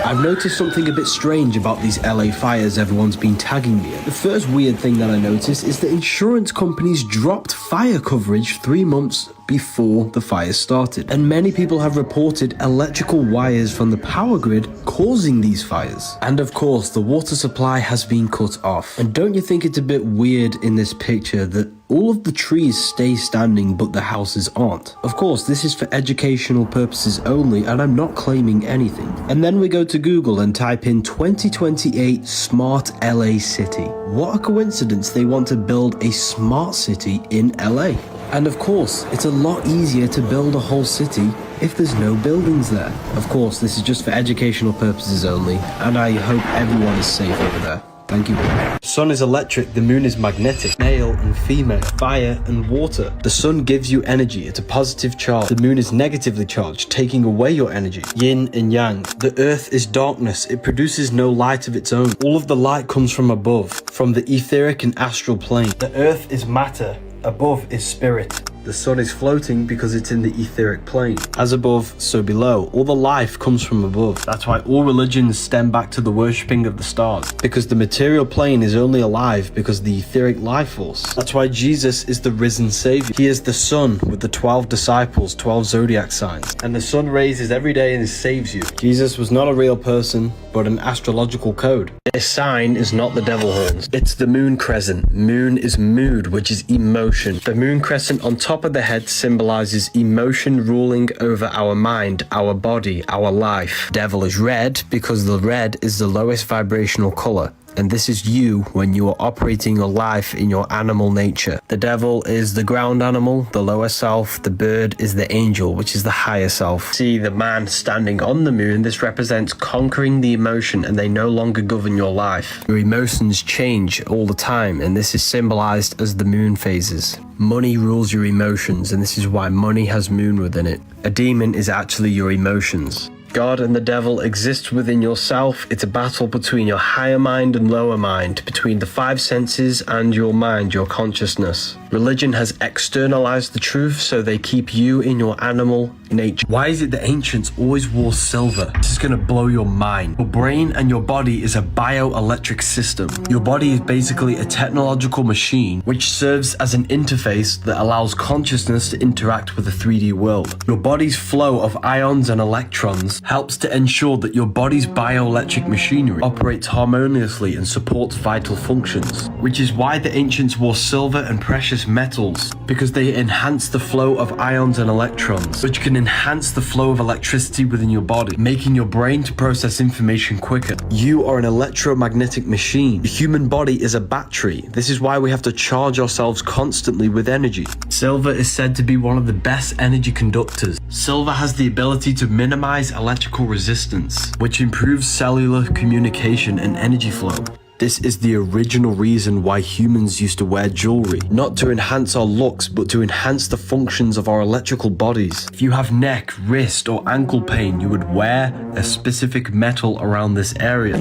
I've noticed something a bit strange about these LA fires everyone's been tagging me in. The first weird thing that I noticed is that insurance companies dropped fire coverage 3 months before the fire started. And many people have reported electrical wires from the power grid causing these fires. And of course, the water supply has been cut off. And don't you think it's a bit weird in this picture that all of the trees stay standing but the houses aren't? Of course, this is for educational purposes only, and I'm not claiming anything. And then we go to Google and type in 2028 Smart LA City. What a coincidence they want to build a smart city in LA. And of course, it's a lot easier to build a whole city if there's no buildings there. Of course, this is just for educational purposes only, and I hope everyone is safe over there. Thank you. Sun is electric, the moon is magnetic, male and female, fire and water. The sun gives you energy, it's a positive charge. The moon is negatively charged, taking away your energy. Yin and yang. The earth is darkness, it produces no light of its own. All of the light comes from above, from the etheric and astral plane. The earth is matter, above is spirit. The sun is floating because it's in the etheric plane. As above, so below. All the life comes from above. That's why all religions stem back to the worshipping of the stars. Because the material plane is only alive because of the etheric life force. That's why Jesus is the risen savior. He is the sun with the 12 disciples, 12 zodiac signs. And the sun raises every day and saves you. Jesus was not a real person, but an astrological code. This sign is not the devil horns. It's the moon crescent. Moon is mood, which is emotion. The moon crescent on top of the head symbolizes emotion ruling over our mind, our body, our life. Devil is red because the red is the lowest vibrational color. And this is you when you are operating your life in your animal nature. The devil is the ground animal, the lower self. The bird is the angel, which is the higher self. See the man standing on the moon. This represents conquering the emotion, and they no longer govern your life. Your emotions change all the time, and this is symbolized as the moon phases. Money rules your emotions, and this is why money has moon within it. A demon is actually your emotions. God and the devil exist within yourself. It's a battle between your higher mind and lower mind, between the five senses and your mind, your consciousness. Religion has externalized the truth, so they keep you in your animal nature. Why is it the ancients always wore silver? This is gonna blow your mind. Your brain and your body is a bioelectric system. Your body is basically a technological machine which serves as an interface that allows consciousness to interact with the 3D world. Your body's flow of ions and electrons helps to ensure that your body's bioelectric machinery operates harmoniously and supports vital functions, which is why the ancients wore silver and precious metals, because they enhance the flow of ions and electrons, which can enhance the flow of electricity within your body, making your brain to process information quicker. You are an electromagnetic machine. The human body is a battery. This is why we have to charge ourselves constantly with energy. Silver is said to be one of the best energy conductors. Silver has the ability to minimize electrical resistance, which improves cellular communication and energy flow. This is the original reason why humans used to wear jewelry, not to enhance our looks, but to enhance the functions of our electrical bodies. If you have neck, wrist, or ankle pain, you would wear a specific metal around this area.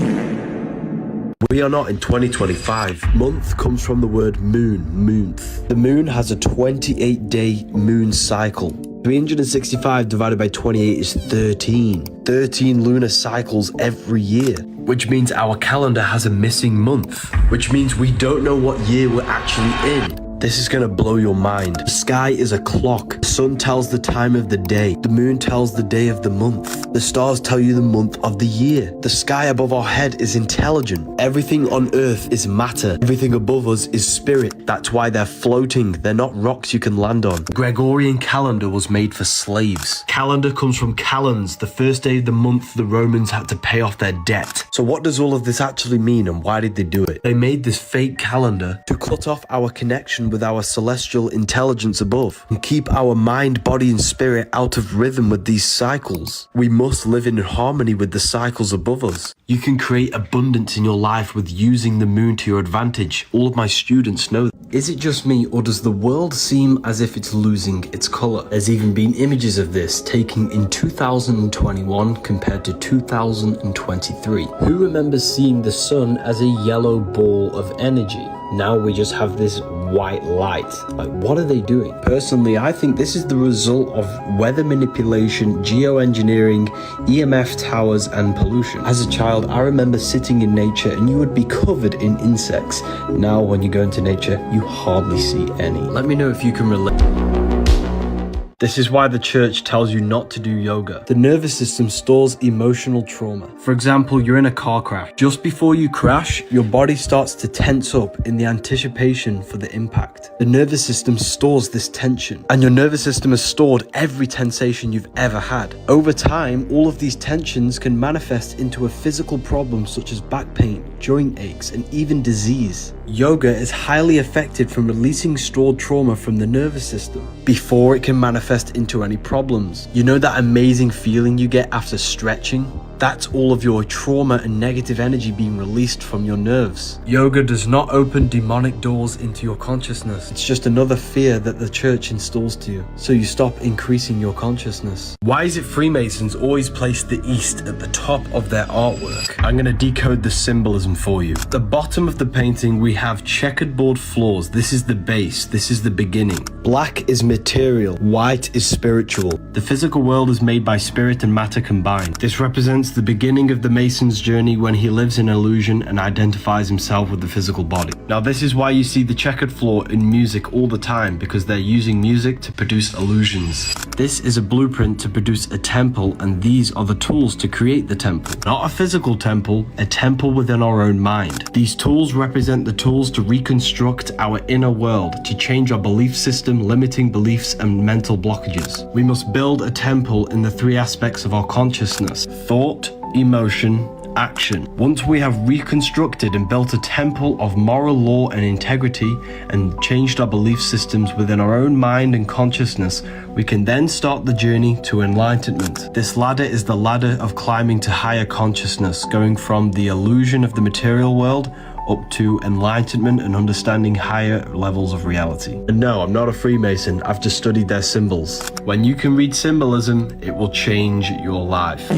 We are not in 2025. Month comes from the word moon, moonth. The moon has a 28-day moon cycle. 365 divided by 28 is 13. 13 lunar cycles every year, which means our calendar has a missing month, which means we don't know what year we're actually in. This is gonna blow your mind. The sky is a clock. The sun tells the time of the day. The moon tells the day of the month. The stars tell you the month of the year. The sky above our head is intelligent. Everything on earth is matter. Everything above us is spirit. That's why they're floating. They're not rocks you can land on. The Gregorian calendar was made for slaves. Calendar comes from calends, the first day of the month the Romans had to pay off their debt. So what does all of this actually mean, and why did they do it? They made this fake calendar to cut off our connection with our celestial intelligence above and keep our mind, body, and spirit out of rhythm with these cycles. We must live in harmony with the cycles above us. You can create abundance in your life with using the moon to your advantage. All of my students know that. Is it just me, or does the world seem as if it's losing its color? There's even been images of this taken in 2021 compared to 2023. Who remembers seeing the sun as a yellow ball of energy? Now we just have this white light. Like, what are they doing? Personally, I think this is the result of weather manipulation, geoengineering, EMF towers, and pollution. As a child, I remember sitting in nature and you would be covered in insects. Now, when you go into nature, you hardly see any. Let me know if you can relate. This is why the church tells you not to do yoga. The nervous system stores emotional trauma. For example, you're in a car crash. Just before you crash, your body starts to tense up in the anticipation for the impact. The nervous system stores this tension, and your nervous system has stored every sensation you've ever had. Over time, all of these tensions can manifest into a physical problem such as back pain, joint aches, and even disease. Yoga is highly effective from releasing stored trauma from the nervous system before it can manifest into any problems. You know that amazing feeling you get after stretching? That's all of your trauma and negative energy being released from your nerves. Yoga does not open demonic doors into your consciousness. It's just another fear that the church installs to you, so you stop increasing your consciousness. Why is it Freemasons always place the East at the top of their artwork? I'm going to decode the symbolism for you. At the bottom of the painting, we have checkered board floors. This is the base. This is the beginning. Black is material. White is spiritual. The physical world is made by spirit and matter combined. This represents the beginning of the Mason's journey when he lives in illusion and identifies himself with the physical body. Now, this is why you see the checkered floor in music all the time, because they're using music to produce illusions. This is a blueprint to produce a temple, and these are the tools to create the temple. Not a physical temple, a temple within our own mind. These tools represent the tools to reconstruct our inner world, to change our belief system, limiting beliefs and mental blockages. We must build a temple in the three aspects of our consciousness: thought, emotion, action. Once we have reconstructed and built a temple of moral law and integrity and changed our belief systems within our own mind and consciousness, we can then start the journey to enlightenment. This ladder is the ladder of climbing to higher consciousness, going from the illusion of the material world up to enlightenment and understanding higher levels of reality. And no, I'm not a Freemason, I've just studied their symbols. When you can read symbolism, it will change your life.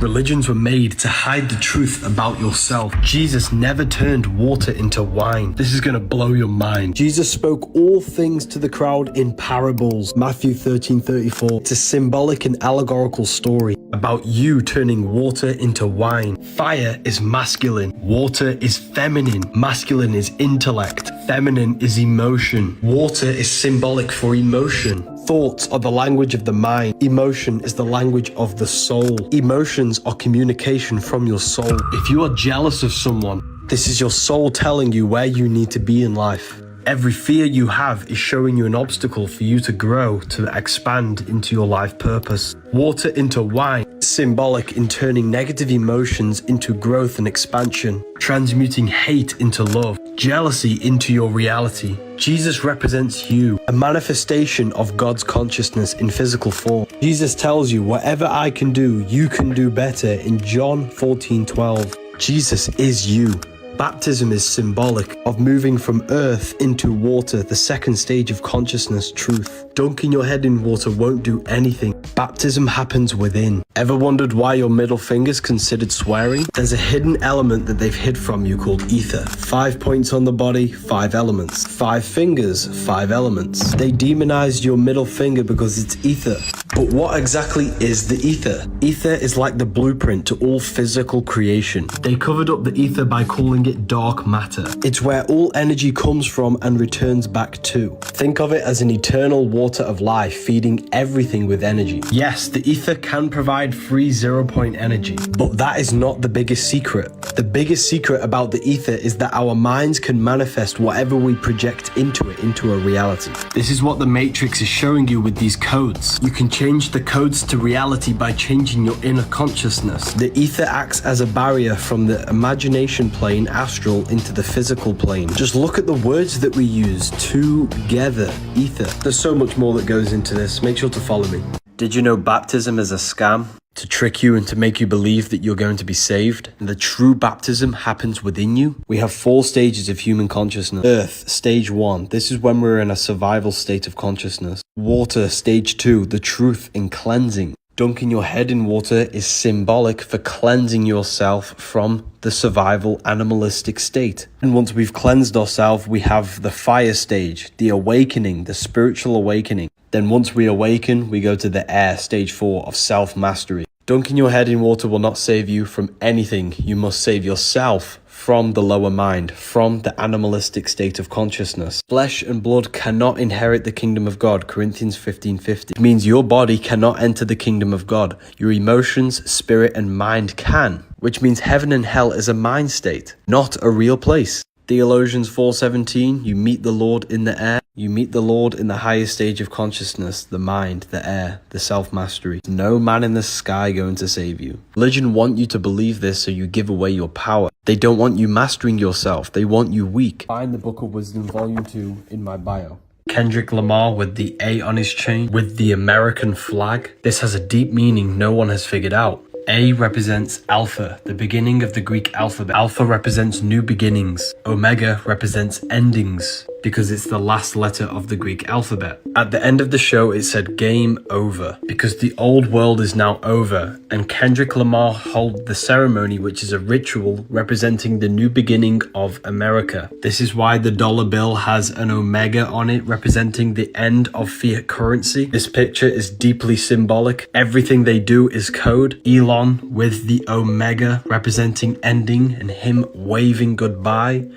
Religions were made to hide the truth about yourself. Jesus never turned water into wine. This is gonna blow your mind. Jesus spoke all things to the crowd in parables. Matthew 13:34. It's a symbolic and allegorical story about you turning water into wine. Fire is masculine. Water is feminine. Masculine is intellect. Feminine is emotion. Water is symbolic for emotion. Thoughts are the language of the mind. Emotion is the language of the soul. Emotions are communication from your soul. If you are jealous of someone, this is your soul telling you where you need to be in life. Every fear you have is showing you an obstacle for you to grow, to expand into your life purpose. Water into wine, symbolic in turning negative emotions into growth and expansion, transmuting hate into love, jealousy into your reality. Jesus represents you, a manifestation of God's consciousness in physical form. Jesus tells you, whatever I can do, you can do better in John 14:12. Jesus is you. Baptism is symbolic of moving from earth into water, the second stage of consciousness, truth. Dunking your head in water won't do anything. Baptism happens within. Ever wondered why your middle finger's considered swearing? There's a hidden element that they've hid from you called ether. 5 points on the body, 5 elements. 5 fingers, 5 elements. They demonized your middle finger because it's ether. But what exactly is the ether? Ether is like the blueprint to all physical creation. They covered up the ether by calling it dark matter. It's where all energy comes from and returns back to. Think of it as an eternal water of life feeding everything with energy. Yes, the ether can provide free 0-point energy, but that is not the biggest secret. The biggest secret about the ether is that our minds can manifest whatever we project into it into a reality. This is what the Matrix is showing you with these codes. You can change the codes to reality by changing your inner consciousness. The ether acts as a barrier from the imagination plane astral into the physical plane. Just look at the words that we use. Together. Ether. There's so much more that goes into this. Make sure to follow me. Did you know baptism is a scam? To trick you and to make you believe that you're going to be saved. And the true baptism happens within you. We have 4 stages of human consciousness. Earth, stage 1. This is when we're in a survival state of consciousness. Water, stage 2. The truth in cleansing. Dunking your head in water is symbolic for cleansing yourself from the survival animalistic state. And once we've cleansed ourselves, we have the fire stage, the awakening, the spiritual awakening. Then once we awaken, we go to the air, stage 4 of self-mastery. Dunking your head in water will not save you from anything. You must save yourself from the lower mind, from the animalistic state of consciousness. Flesh and blood cannot inherit the kingdom of God, Corinthians 15:50. It means your body cannot enter the kingdom of God. Your emotions, spirit, and mind can, which means heaven and hell is a mind state, not a real place. Theologians 4:17, you meet the Lord in the air. You meet the Lord in the highest stage of consciousness, the mind, the air, the self-mastery. No man in the sky going to save you. Religion want you to believe this so you give away your power. They don't want you mastering yourself. They want you weak. Find the Book of Wisdom, Volume 2 in my bio. Kendrick Lamar with the A on his chain, with the American flag. This has a deep meaning no one has figured out. A represents Alpha, the beginning of the Greek alphabet. Alpha represents new beginnings. Omega represents endings, because it's the last letter of the Greek alphabet. At the end of the show, it said game over, because the old world is now over, and Kendrick Lamar held the ceremony, which is a ritual representing the new beginning of America. This is why the dollar bill has an omega on it, representing the end of fiat currency. This picture is deeply symbolic. Everything they do is code. Elon with the omega representing ending and him waving goodbye,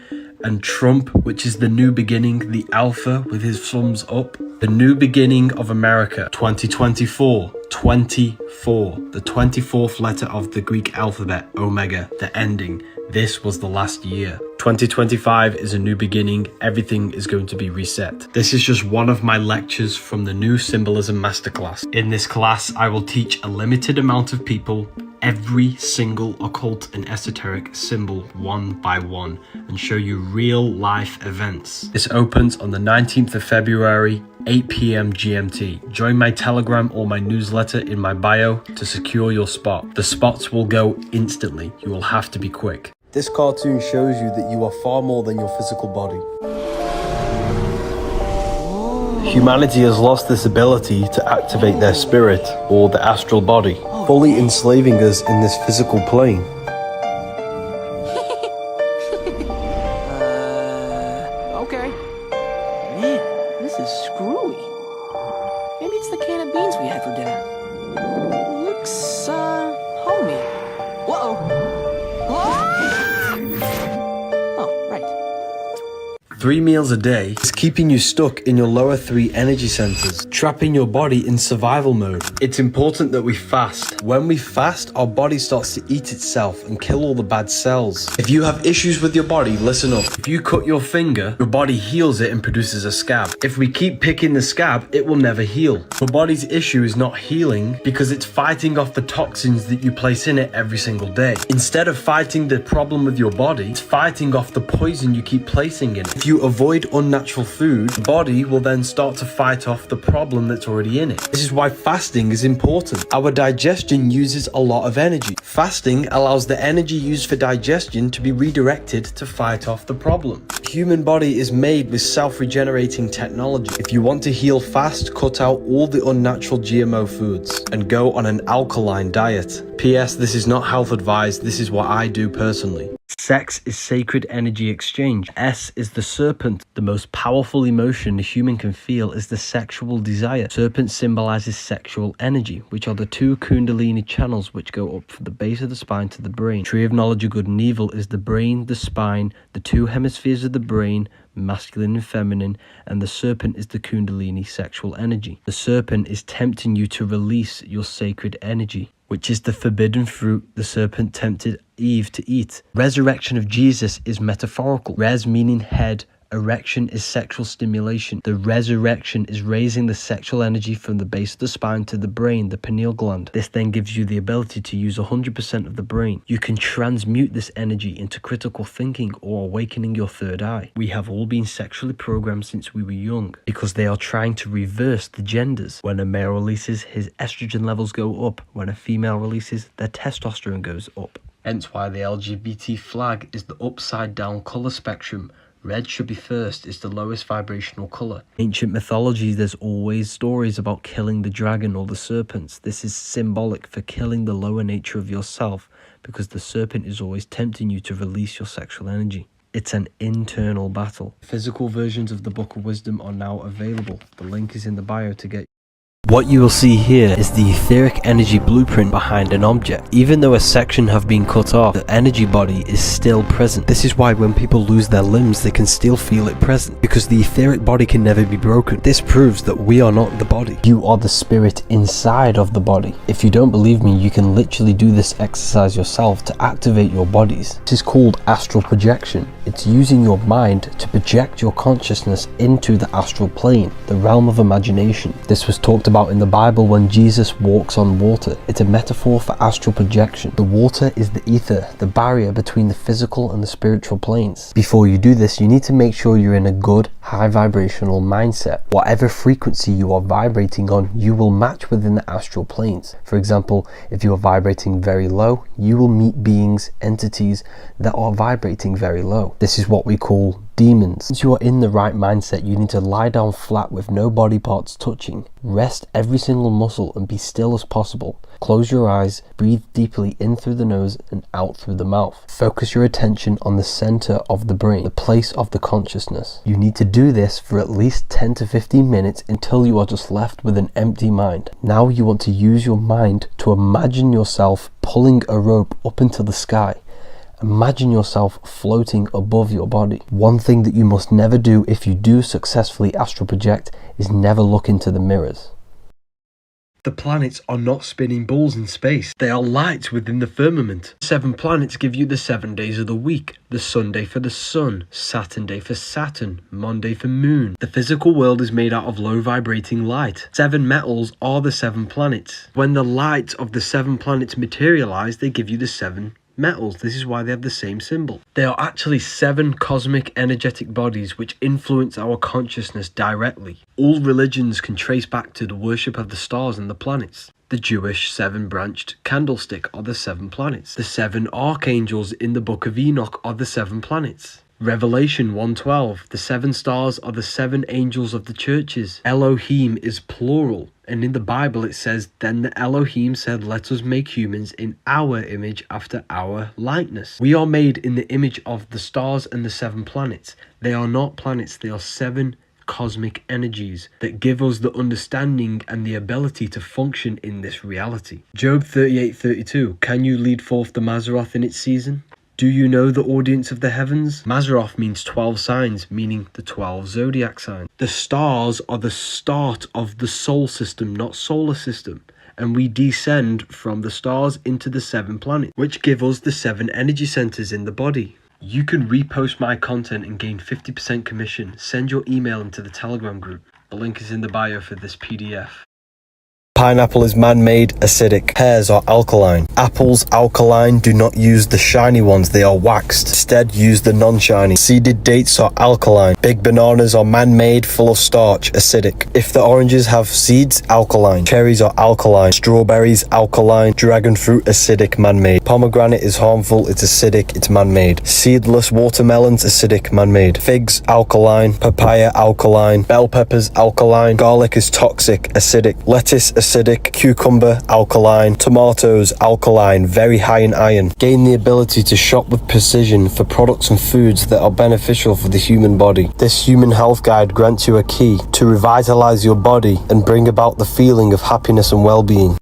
and Trump, which is the new beginning, the alpha with his thumbs up. The new beginning of America, 2024, 24, the 24th letter of the Greek alphabet, omega, the ending. This was the last year. 2025 is a new beginning. Everything is going to be reset. This is just one of my lectures from the new symbolism masterclass. In this class, I will teach a limited amount of people every single occult and esoteric symbol one by one and show you real life events. This opens on the 19th of February, 8 p.m. GMT. Join my Telegram or my newsletter in my bio to secure your spot. The spots will go instantly. You will have to be quick. This cartoon shows you that you are far more than your physical body. Humanity has lost this ability to activate their spirit or the astral body, fully enslaving us in this physical plane. Okay. Man, this is screwy. Maybe it's the can of beans we had for dinner. Looks, homey. Whoa. Oh, right. 3 meals a day is keeping you stuck in your lower 3 energy centers, trapping your body in survival mode. It's important that we fast. When we fast, our body starts to eat itself and kill all the bad cells. If you have issues with your body, listen up. If you cut your finger, your body heals it and produces a scab. If we keep picking the scab, it will never heal. Your body's issue is not healing because it's fighting off the toxins that you place in it every single day. Instead of fighting the problem with your body, it's fighting off the poison you keep placing in it. If you avoid unnatural food, the body will then start to fight off the problem that's already in it. This is why fasting is important. Our digestion uses a lot of energy. Fasting allows the energy used for digestion to be redirected to fight off the problem. The human body is made with self-regenerating technology. If you want to heal fast, cut out all the unnatural GMO foods and go on an alkaline diet. P.S. This is not health advice, this is what I do personally. Sex is sacred energy exchange. S is the serpent. The most powerful emotion a human can feel is the sexual desire. Serpent symbolizes sexual energy, which are the 2 kundalini channels which go up from the base of the spine to the brain. Tree of knowledge of good and evil is the brain, the spine, the 2 hemispheres of the brain, masculine and feminine, and the serpent is the kundalini sexual energy. The serpent is tempting you to release your sacred energy, which is the forbidden fruit the serpent tempted Eve to eat. Resurrection of Jesus is metaphorical. Res meaning head, erection is sexual stimulation. The resurrection is raising the sexual energy from the base of the spine to the brain, the pineal gland. This then gives you the ability to use 100% of the brain. You can transmute this energy into critical thinking or awakening your third eye. We have all been sexually programmed since we were young because they are trying to reverse the genders. When a male releases, his estrogen levels go up. When a female releases, their testosterone goes up. Hence why the LGBT flag is the upside down colour spectrum. Red should be first, it's the lowest vibrational colour. Ancient mythology, there's always stories about killing the dragon or the serpents. This is symbolic for killing the lower nature of yourself because the serpent is always tempting you to release your sexual energy. It's an internal battle. Physical versions of the Book of Wisdom are now available. The link is in the bio to get. What you will see here is the etheric energy blueprint behind an object. Even though a section have been cut off, the energy body is still present. This is why when people lose their limbs, they can still feel it present, because the etheric body can never be broken. This proves that we are not the body. You are the spirit inside of the body. If you don't believe me, you can literally do this exercise yourself to activate your bodies. This is called astral projection. It's using your mind to project your consciousness into the astral plane, the realm of imagination. This was talked about in the Bible when Jesus walks on water. It's a metaphor for astral projection. The water is the ether, the barrier between the physical and the spiritual planes. Before you do this, you need to make sure you're in a good, high vibrational mindset. Whatever frequency you are vibrating on, you will match within the astral planes. For example, if you are vibrating very low, you will meet beings, entities that are vibrating very low. This is what we call demons. Once you are in the right mindset, you need to lie down flat with no body parts touching. Rest every single muscle and be still as possible. Close your eyes, breathe deeply in through the nose and out through the mouth. Focus your attention on the center of the brain, the place of the consciousness. You need to do this for at least 10 to 15 minutes until you are just left with an empty mind. Now you want to use your mind to imagine yourself pulling a rope up into the sky. Imagine yourself floating above your body. One thing that you must never do if you do successfully astral project is never look into the mirrors. The planets are not spinning balls in space. They are lights within the firmament. 7 planets give you the 7 days of the week. The Sunday for the sun, Saturn day for Saturn, Monday for moon. The physical world is made out of low vibrating light. 7 metals are the 7 planets. When the light of the 7 planets materialize, they give you the 7 metals. This is why they have the same symbol. They are actually 7 cosmic energetic bodies which influence our consciousness directly. All religions can trace back to the worship of the stars and the planets. The Jewish 7-branched candlestick are the 7 planets. The 7 archangels in the book of Enoch are the 7 planets. Revelation 1:12, the 7 stars are the 7 angels of the churches. Elohim is plural, and in the Bible it says, "Then the Elohim said, let us make humans in our image after our likeness." We are made in the image of the stars and the 7 planets. They are not planets, they are 7 cosmic energies that give us the understanding and the ability to function in this reality. Job 38:32, can you lead forth the Mazzaroth in its season? Do you know the audience of the heavens? Mazzaroth means 12 signs, meaning the 12 zodiac signs. The stars are the start of the sol system, not solar system. And we descend from the stars into the 7 planets, which give us the 7 energy centers in the body. You can repost my content and gain 50% commission. Send your email into the Telegram group. The link is in the bio for this PDF. Pineapple is man-made, acidic. Pears are alkaline. Apples, alkaline. Do not use the shiny ones, they are waxed. Instead, use the non-shiny. Seeded dates are alkaline. Big bananas are man-made, full of starch, acidic. If the oranges have seeds, alkaline. Cherries are alkaline. Strawberries, alkaline. Dragon fruit, acidic, man-made. Pomegranate is harmful, it's acidic, it's man-made. Seedless watermelons, acidic, man-made. Figs, alkaline. Papaya, alkaline. Bell peppers, alkaline. Garlic is toxic, acidic. Lettuce, acidic. Cucumber, alkaline. Tomatoes, alkaline, very high in iron. Gain the ability to shop with precision for products and foods that are beneficial for the human body. This human health guide grants you a key to revitalize your body and bring about the feeling of happiness and well-being.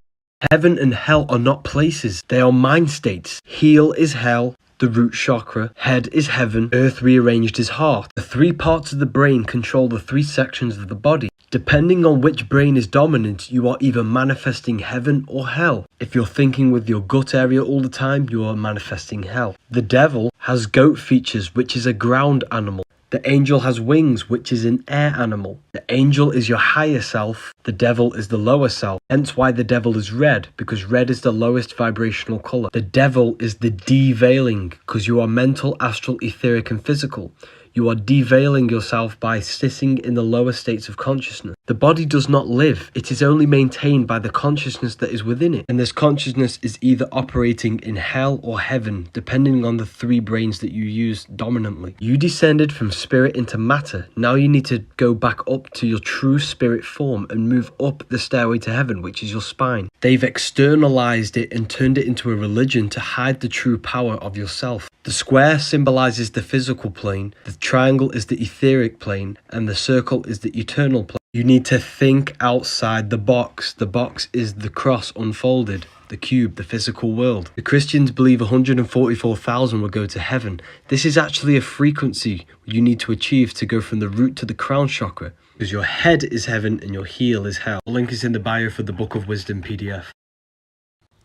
Heaven and hell are not places, they are mind states. Heel is hell, the root chakra. Head is heaven, earth rearranged is heart. The 3 parts of the brain control the 3 sections of the body. Depending on which brain is dominant, you are either manifesting heaven or hell. If you're thinking with your gut area all the time, you are manifesting hell. The devil has goat features, which is a ground animal. The angel has wings, which is an air animal. The angel is your higher self, the devil is the lower self. Hence why the devil is red, because red is the lowest vibrational color. The devil is the deveiling, because you are mental, astral, etheric, and physical. You are deveiling yourself by sitting in the lower states of consciousness. The body does not live. It is only maintained by the consciousness that is within it. And this consciousness is either operating in hell or heaven, depending on the 3 brains that you use dominantly. You descended from spirit into matter. Now you need to go back up to your true spirit form and move up the stairway to heaven, which is your spine. They've externalized it and turned it into a religion to hide the true power of yourself. The square symbolizes the physical plane, the triangle is the etheric plane, and the circle is the eternal plane. You need to think outside the box. The box is the cross unfolded, the cube, the physical world. The Christians believe 144,000 will go to heaven. This is actually a frequency you need to achieve to go from the root to the crown chakra, because your head is heaven and your heel is hell. The link is in the bio for the Book of Wisdom PDF.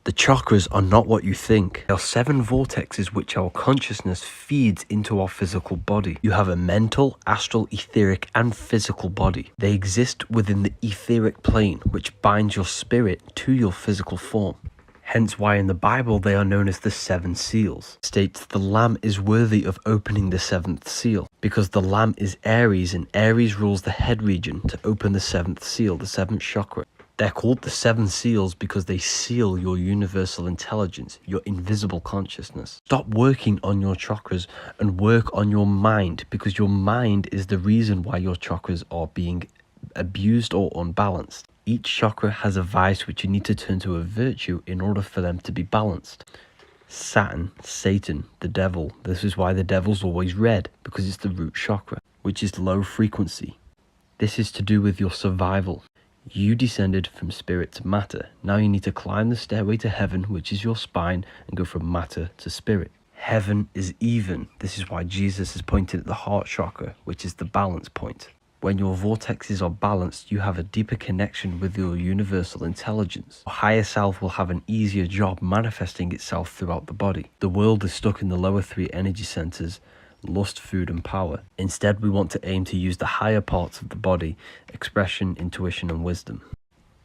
The chakras are not what you think. They are 7 vortexes which our consciousness feeds into our physical body. You have a mental, astral, etheric, and physical body. They exist within the etheric plane, which binds your spirit to your physical form. Hence why in the Bible they are known as the 7 seals. It states the Lamb is worthy of opening the 7th seal, because the Lamb is Aries, and Aries rules the head region to open the 7th seal, the 7th chakra. They're called the 7 seals because they seal your universal intelligence, your invisible consciousness. Stop working on your chakras and work on your mind, because your mind is the reason why your chakras are being abused or unbalanced. Each chakra has a vice which you need to turn to a virtue in order for them to be balanced. Saturn, Satan, the devil. This is why the devil's always red, because it's the root chakra, which is low frequency. This is to do with your survival. You descended from spirit to matter. Now you need to climb the stairway to heaven, which is your spine, and go from matter to spirit. Heaven is even. This is why Jesus is pointed at the heart chakra, which is the balance point. When your vortexes are balanced, you have a deeper connection with your universal intelligence. Your higher self will have an easier job manifesting itself throughout the body. The world is stuck in the lower 3 energy centers, lust, food, and power. Instead, we want to aim to use the higher parts of the body, expression, intuition, and wisdom.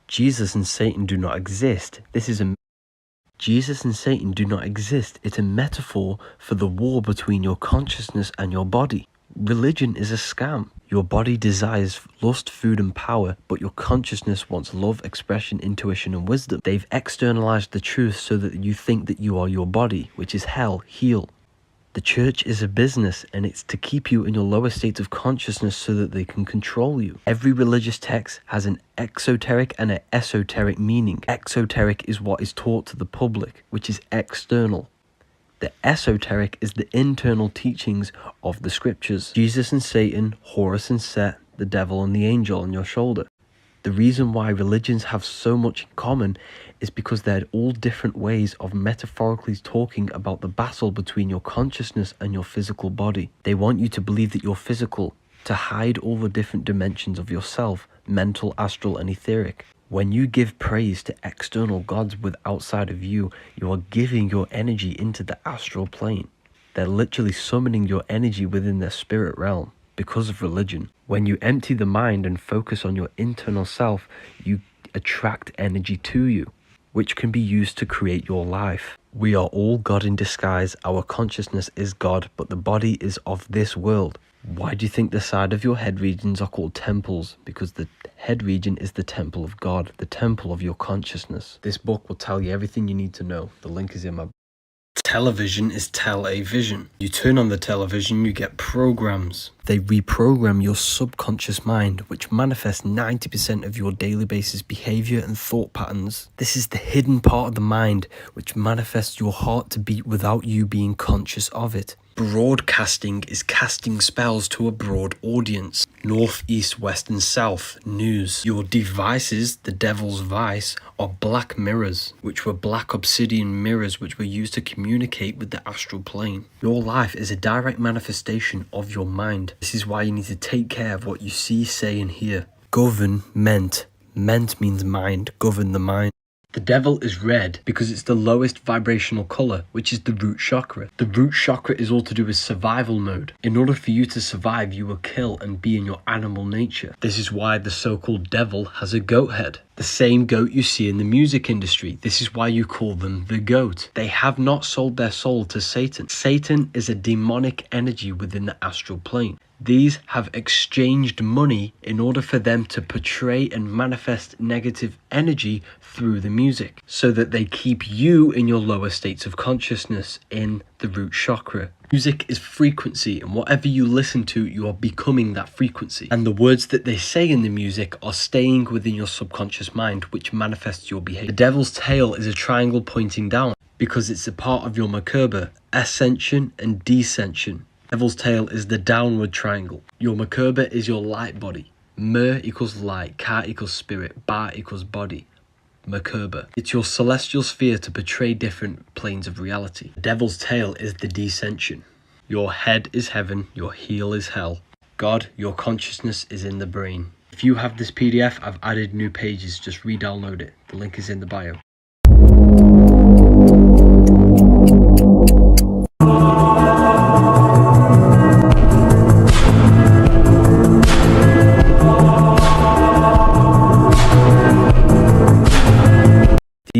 Jesus and Satan do not exist. Jesus and Satan do not exist. It's a metaphor for the war between your consciousness and your body. Religion is a scam. Your body desires lust, food, and power, but your consciousness wants love, expression, intuition, and wisdom. They've externalized the truth so that you think that you are your body, which is hell, heel. The church is a business, and it's to keep you in your lower states of consciousness so that they can control you. Every religious text has an exoteric and an esoteric meaning. Exoteric is what is taught to the public, which is external. The esoteric is the internal teachings of the scriptures. Jesus and Satan, Horus and Set, the devil and the angel on your shoulder. The reason why religions have so much in common is because they're all different ways of metaphorically talking about the battle between your consciousness and your physical body. They want you to believe that you're physical, to hide all the different dimensions of yourself, mental, astral, and etheric. When you give praise to external gods with outside of you, you are giving your energy into the astral plane. They're literally summoning your energy within their spirit realm. Because of religion, when you empty the mind and focus on your internal self, you attract energy to you, which can be used to create your life. We are all God in disguise. Our consciousness is God, but the body is of this world. Why do you think the side of your head regions are called temples? Because the head region is the temple of God, the temple of your consciousness. This book will tell you everything you need to know. The link is in my Television is tele-vision. You turn on the television, you get programs. They reprogram your subconscious mind, which manifests 90% of your daily basis behavior and thought patterns. This is the hidden part of the mind, which manifests your heart to beat without you being conscious of it. Broadcasting is casting spells to a broad audience. North, east, west, and south. News. Your devices, the devil's vice, are black mirrors, which were black obsidian mirrors which were used to communicate with the astral plane. Your life is a direct manifestation of your mind. This is why you need to take care of what you see, say, and hear. Government. Ment means mind. Govern the mind. The devil is red because it's the lowest vibrational color, which is the root chakra. The root chakra is all to do with survival mode. In order for you to survive, you will kill and be in your animal nature. This is why the so-called devil has a goat head. The same goat you see in the music industry. This is why you call them the goat. They have not sold their soul to Satan. Satan is a demonic energy within the astral plane. These have exchanged money in order for them to portray and manifest negative energy through the music, so that they keep you in your lower states of consciousness in the root chakra. Music is frequency, and whatever you listen to, you are becoming that frequency. And the words that they say in the music are staying within your subconscious mind, which manifests your behavior. The devil's tail is a triangle pointing down because it's a part of your Merkaba, ascension and descension. Devil's tail is the downward triangle. Your Merkaba is your light body. Mer equals light, Ka equals spirit, Ba equals body. Merkaba. It's your celestial sphere to portray different planes of reality. The devil's tail is the descension. Your head is heaven, your heel is hell. God, your consciousness is in the brain. If you have this PDF, I've added new pages. Just re-download it. The link is in the bio.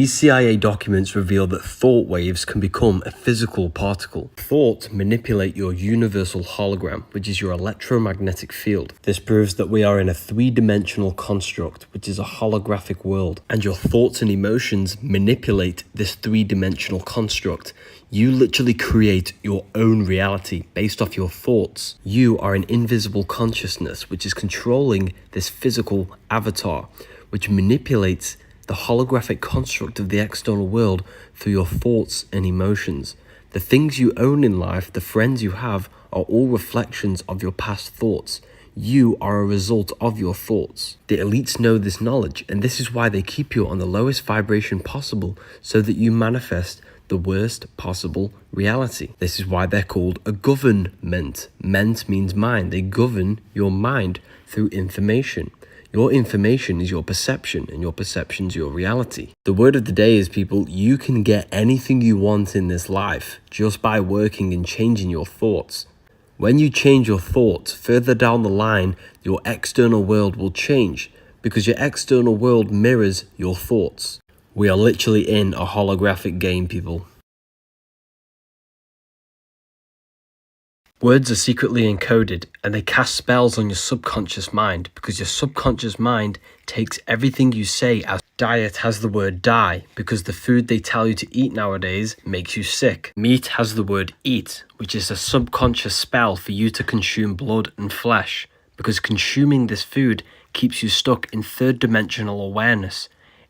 These CIA documents reveal that thought waves can become a physical particle. Thoughts manipulate your universal hologram, which is your electromagnetic field. This proves that we are in a three-dimensional construct, which is a holographic world, and your thoughts and emotions manipulate this three-dimensional construct. You literally create your own reality based off your thoughts. You are an invisible consciousness, which is controlling this physical avatar, which manipulates the holographic construct of the external world through your thoughts and emotions. The things you own in life, the friends you have, are all reflections of your past thoughts. You are a result of your thoughts. The elites know this knowledge, and this is why they keep you on the lowest vibration possible, so that you manifest the worst possible reality. This is why they're called a government. Ment means mind. They govern your mind through information. Your information is your perception, and your perception is your reality. The word of the day is, people, you can get anything you want in this life just by working and changing your thoughts. When you change your thoughts, further down the line, your external world will change, because your external world mirrors your thoughts. We are literally in a holographic game, people. Words are secretly encoded, and they cast spells on your subconscious mind, because your subconscious mind takes everything you say as diet has the word die, because the food they tell you to eat nowadays makes you sick. Meat has the word eat, which is a subconscious spell for you to consume blood and flesh, because consuming this food keeps you stuck in third-dimensional awareness,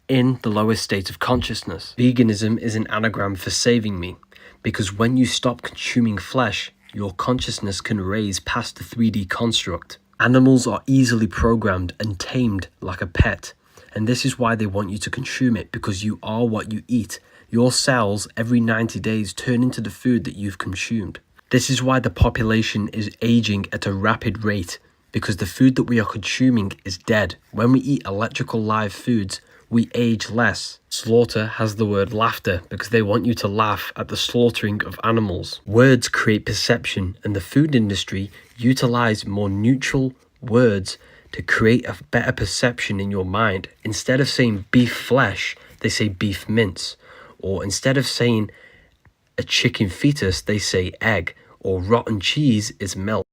in the lowest state of consciousness. Veganism is an anagram for saving me, because when you stop consuming flesh, your consciousness can raise past the 3D construct. Animals are easily programmed and tamed like a pet, and this is why they want you to consume it, because you are what you eat. Your cells every 90 days turn into the food that you've consumed. This is why the population is aging at a rapid rate, because the food that we are consuming is dead. When we eat electrical live foods, we age less. Slaughter has the word laughter, because they want you to laugh at the slaughtering of animals. Words create perception, and the food industry utilize more neutral words to create a better perception in your mind. Instead of saying beef flesh, they say beef mince. Or instead of saying a chicken fetus, they say egg. Or rotten cheese is milk.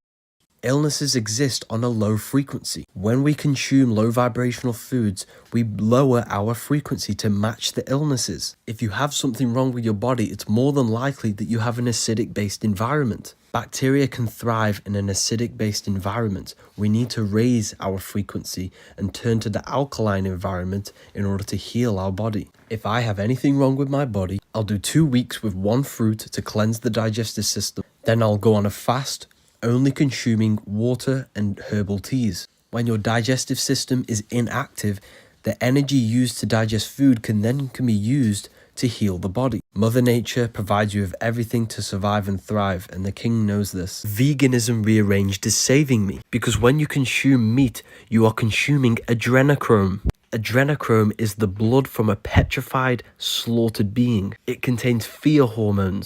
Illnesses exist on a low frequency. When we consume low vibrational foods, we lower our frequency to match the illnesses. If you have something wrong with your body, it's more than likely that you have an acidic-based environment. Bacteria can thrive in an acidic-based environment. We need to raise our frequency and turn to the alkaline environment in order to heal our body. If I have anything wrong with my body, I'll do 2 weeks with one fruit to cleanse the digestive system. Then I'll go on a fast, only consuming water and herbal teas. When your digestive system is inactive, the energy used to digest food can be used to heal the body. Mother Nature provides you with everything to survive and thrive, and the king knows this. Veganism rearranged is saving me, because when you consume meat, you are consuming adrenochrome. Adrenochrome is the blood from a petrified, slaughtered being. It contains fear hormones.